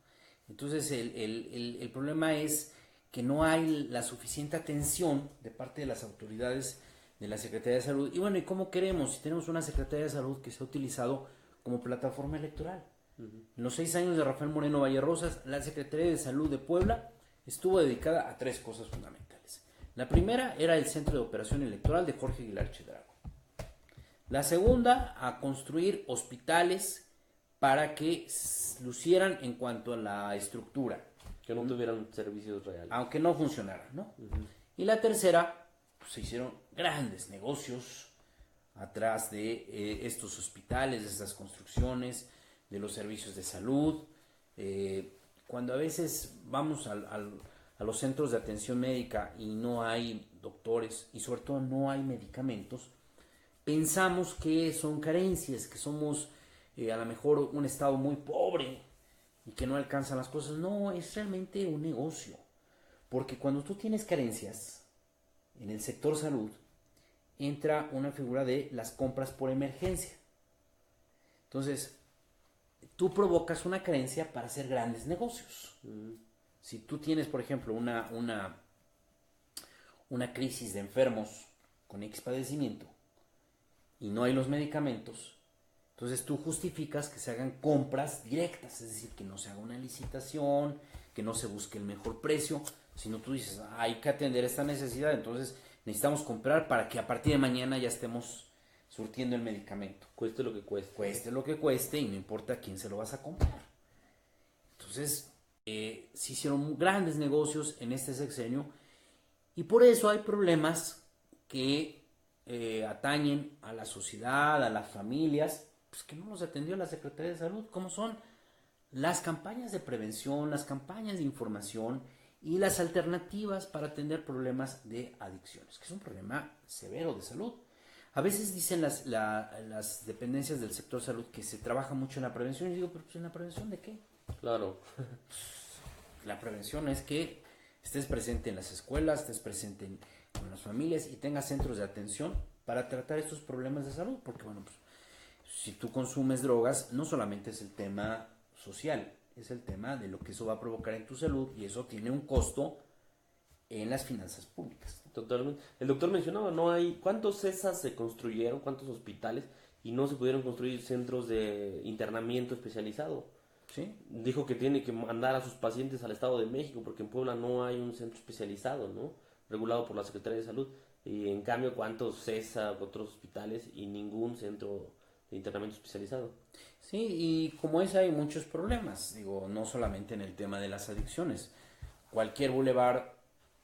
Entonces el problema es que no hay la suficiente atención de parte de las autoridades de la Secretaría de Salud. Y bueno, ¿y cómo queremos? Si tenemos una Secretaría de Salud que se ha utilizado como plataforma electoral. En los 6 años de Rafael Moreno Vallerrosas, la Secretaría de Salud de Puebla estuvo dedicada a 3 cosas fundamentales. La primera era el Centro de Operación Electoral de Jorge Aguilar Chedrago. La segunda, a construir hospitales para que lucieran en cuanto a la estructura. que no tuvieran servicios reales. Aunque no funcionaran, ¿no? Y la tercera, pues, se hicieron grandes negocios atrás de estos hospitales, de estas construcciones, de los servicios de salud. Cuando a veces vamos a los centros de atención médica y no hay doctores y sobre todo no hay medicamentos, pensamos que son carencias, que somos a lo mejor un estado muy pobre y que no alcanzan las cosas. No, es realmente un negocio. Porque cuando tú tienes carencias en el sector salud, entra una figura de las compras por emergencia. Entonces, tú provocas una carencia para hacer grandes negocios. Si tú tienes, por ejemplo, una crisis de enfermos con X padecimiento y no hay los medicamentos, entonces tú justificas que se hagan compras directas, es decir, que no se haga una licitación, que no se busque el mejor precio, sino tú dices, hay que atender esta necesidad, entonces necesitamos comprar para que a partir de mañana ya estemos surtiendo el medicamento. Cueste lo que cueste. Cueste lo que cueste y no importa a quién se lo vas a comprar. Entonces, se hicieron grandes negocios en este sexenio y por eso hay problemas que atañen a la sociedad, a las familias, pues que no los atendió la Secretaría de Salud, como son las campañas de prevención, las campañas de información y las alternativas para atender problemas de adicciones, que es un problema severo de salud. A veces dicen las dependencias del sector salud que se trabaja mucho en la prevención y digo, pero pues ¿en la prevención de qué? Claro. La prevención es que estés presente en las escuelas, estés presente con las familias y tengas centros de atención para tratar estos problemas de salud, porque bueno, pues si tú consumes drogas, no solamente es el tema social, es el tema de lo que eso va a provocar en tu salud y eso tiene un costo en las finanzas públicas. Totalmente. El doctor mencionaba, no hay, ¿cuántos CESAS se construyeron, cuántos hospitales y no se pudieron construir centros de internamiento especializado? ¿Sí? Dijo que tiene que mandar a sus pacientes al Estado de México porque en Puebla no hay un centro especializado, ¿no? Regulado por la Secretaría de Salud. Y en cambio, ¿cuántos CESA, otros hospitales y ningún centro de internamiento especializado? Sí, y como es hay muchos problemas, digo, no solamente en el tema de las adicciones. Cualquier bulevar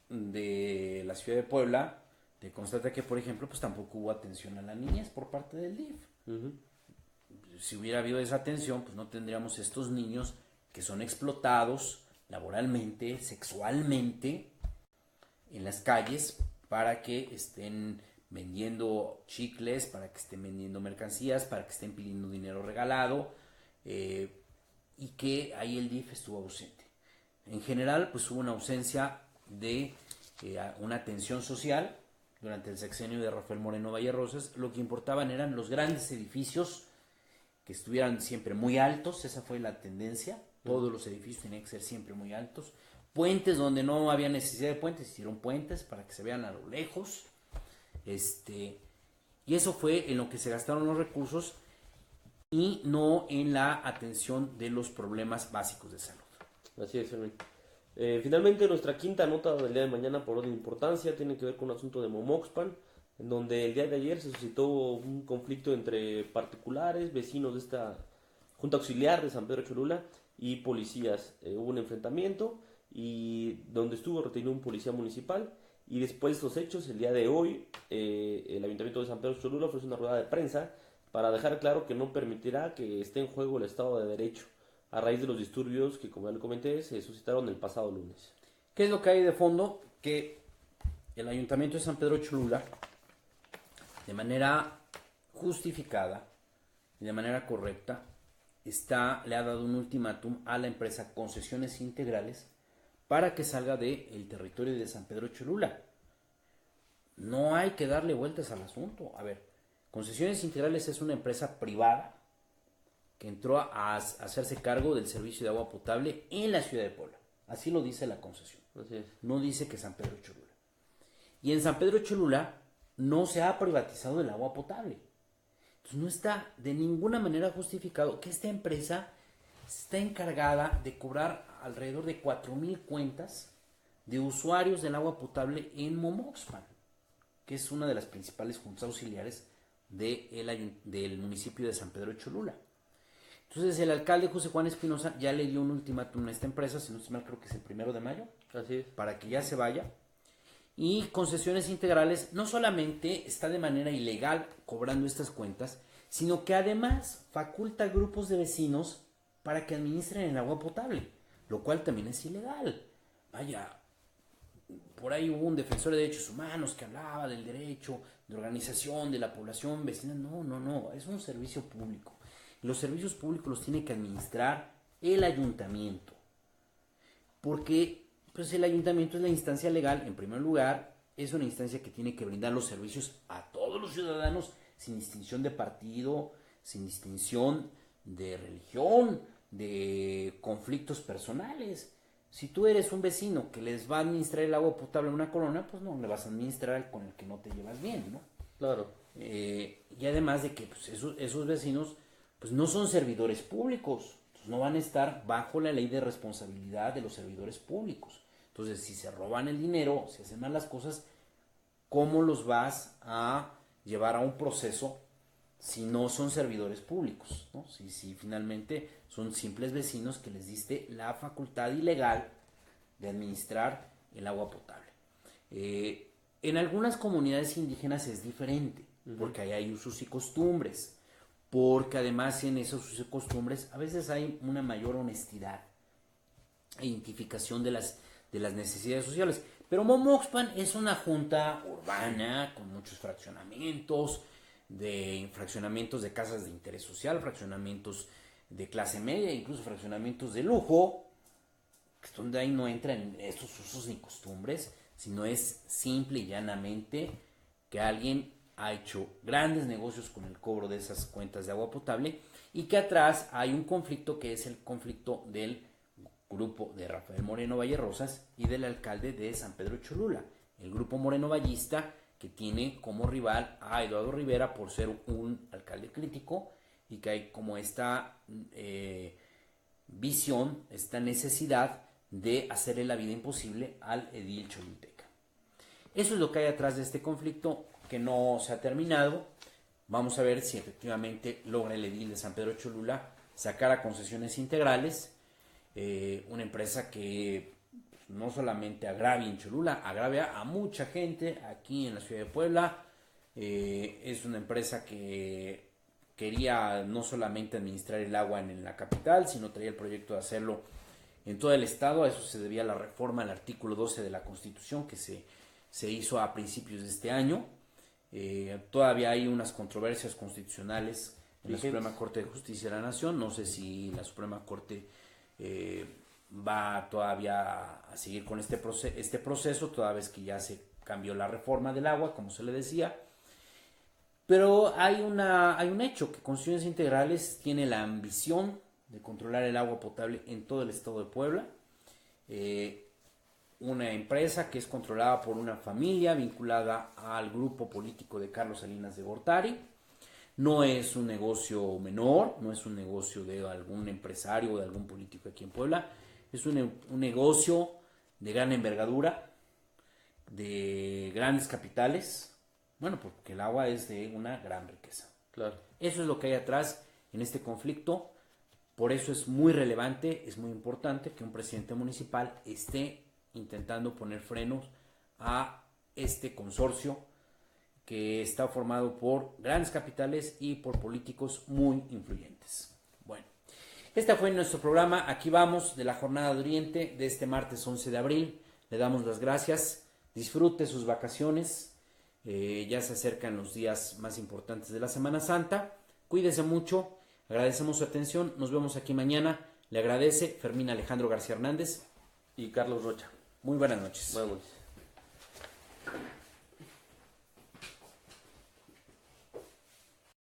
de la ciudad de Puebla te constata que, por ejemplo, pues tampoco hubo atención a la niñez por parte del DIF. Si hubiera habido esa atención, pues no tendríamos estos niños que son explotados laboralmente, sexualmente, en las calles para que estén vendiendo chicles, para que estén vendiendo mercancías, para que estén pidiendo dinero regalado, y que ahí el DIF estuvo ausente. En general, pues hubo una ausencia de una atención social durante el sexenio de Rafael Moreno Vallerosas. Lo que importaban eran los grandes edificios que estuvieran siempre muy altos, esa fue la tendencia, todos los edificios tenían que ser siempre muy altos, puentes donde no había necesidad de puentes, hicieron puentes para que se vean a lo lejos, y eso fue en lo que se gastaron los recursos y no en la atención de los problemas básicos de salud. Así es, Fermín. Finalmente, nuestra quinta nota del día de mañana por orden de importancia tiene que ver con un asunto de Momoxpan, en donde el día de ayer se suscitó un conflicto entre particulares, vecinos de esta Junta Auxiliar de San Pedro Cholula y policías. Hubo un enfrentamiento y donde estuvo retenido un policía municipal, y después de estos hechos, el día de hoy, el Ayuntamiento de San Pedro Cholula ofrece una rueda de prensa para dejar claro que no permitirá que esté en juego el Estado de Derecho, a raíz de los disturbios que, como ya le comenté, se suscitaron el pasado lunes. ¿Qué es lo que hay de fondo? Que el Ayuntamiento de San Pedro Cholula, de manera justificada y de manera correcta, le ha dado un ultimátum a la empresa Concesiones Integrales para que salga del territorio de San Pedro Cholula. No hay que darle vueltas al asunto. A ver, Concesiones Integrales es una empresa privada que entró a hacerse cargo del servicio de agua potable en la ciudad de Puebla. Así lo dice la concesión. Así es. No dice que San Pedro Cholula. Y en San Pedro Cholula no se ha privatizado el agua potable. Entonces no está de ninguna manera justificado que esta empresa está encargada de cobrar alrededor de 4,000 cuentas de usuarios del agua potable en Momoxpan, que es una de las principales juntas auxiliares del municipio de San Pedro Cholula. Entonces el alcalde José Juan Espinosa ya le dio un ultimátum a esta empresa, si no estoy mal creo que es el 1 de mayo, Así es. para que ya se vaya. Y Concesiones Integrales no solamente está de manera ilegal cobrando estas cuentas, sino que además faculta grupos de vecinos para que administren el agua potable, lo cual también es ilegal. Vaya, por ahí hubo un defensor de derechos humanos que hablaba del derecho de organización de la población vecina. No, es un servicio público. Los servicios públicos los tiene que administrar el ayuntamiento, porque pues el ayuntamiento es la instancia legal, en primer lugar, es una instancia que tiene que brindar los servicios a todos los ciudadanos, sin distinción de partido, sin distinción de religión, de conflictos personales. Si tú eres un vecino que les va a administrar el agua potable a una colonia, pues no le vas a administrar con el que no te llevas bien, ¿no? Claro. Y además de que pues, esos vecinos pues no son servidores públicos, entonces no van a estar bajo la ley de responsabilidad de los servidores públicos. Entonces, si se roban el dinero, si hacen mal las cosas, ¿cómo los vas a llevar a un proceso si no son servidores públicos, ¿no? Si finalmente son simples vecinos que les diste la facultad ilegal de administrar el agua potable. En algunas comunidades indígenas es diferente, porque ahí hay usos y costumbres, porque además en esos usos y costumbres a veces hay una mayor honestidad e identificación de las necesidades sociales. Pero Momoxpan es una junta urbana con muchos fraccionamientos de casas de interés social, fraccionamientos de clase media, incluso fraccionamientos de lujo, donde ahí no entran estos usos ni costumbres, sino es simple y llanamente que alguien ha hecho grandes negocios con el cobro de esas cuentas de agua potable y que atrás hay un conflicto que es el conflicto del grupo de Rafael Moreno Vallerosas y del alcalde de San Pedro Cholula, el grupo Moreno Vallista, que tiene como rival a Eduardo Rivera por ser un alcalde crítico y que hay como esta visión, esta necesidad de hacerle la vida imposible al edil cholulteca. Eso es lo que hay atrás de este conflicto que no se ha terminado. Vamos a ver si efectivamente logra el edil de San Pedro Cholula sacar a Concesiones Integrales, una empresa que no solamente agravia en Cholula, agravia a mucha gente aquí en la ciudad de Puebla. Es una empresa que quería no solamente administrar el agua en la capital, sino traía el proyecto de hacerlo en todo el estado. A eso se debía la reforma al artículo 12 de la Constitución que se hizo a principios de este año. Todavía hay unas controversias constitucionales en la Suprema Corte de Justicia de la Nación. No sé si la Suprema Corte va todavía a seguir con este proceso, toda vez que ya se cambió la reforma del agua, como se le decía. Pero hay un hecho, que Construcciones Integrales tiene la ambición de controlar el agua potable en todo el estado de Puebla. Una empresa que es controlada por una familia vinculada al grupo político de Carlos Salinas de Gortari. No es un negocio menor, no es un negocio de algún empresario o de algún político aquí en Puebla. Es un negocio de gran envergadura, de grandes capitales. Bueno, porque el agua es de una gran riqueza. Claro. Eso es lo que hay atrás en este conflicto. Por eso es muy relevante, es muy importante que un presidente municipal esté intentando poner frenos a este consorcio que está formado por grandes capitales y por políticos muy influyentes. Bueno, este fue nuestro programa. Aquí vamos, de la Jornada de Oriente de este martes 11 de abril. Le damos las gracias. Disfrute sus vacaciones. Ya se acercan los días más importantes de la Semana Santa. Cuídese mucho. Agradecemos su atención. Nos vemos aquí mañana. Le agradece Fermín Alejandro García Hernández y Carlos Rocha. Muy buenas noches. Buenas noches.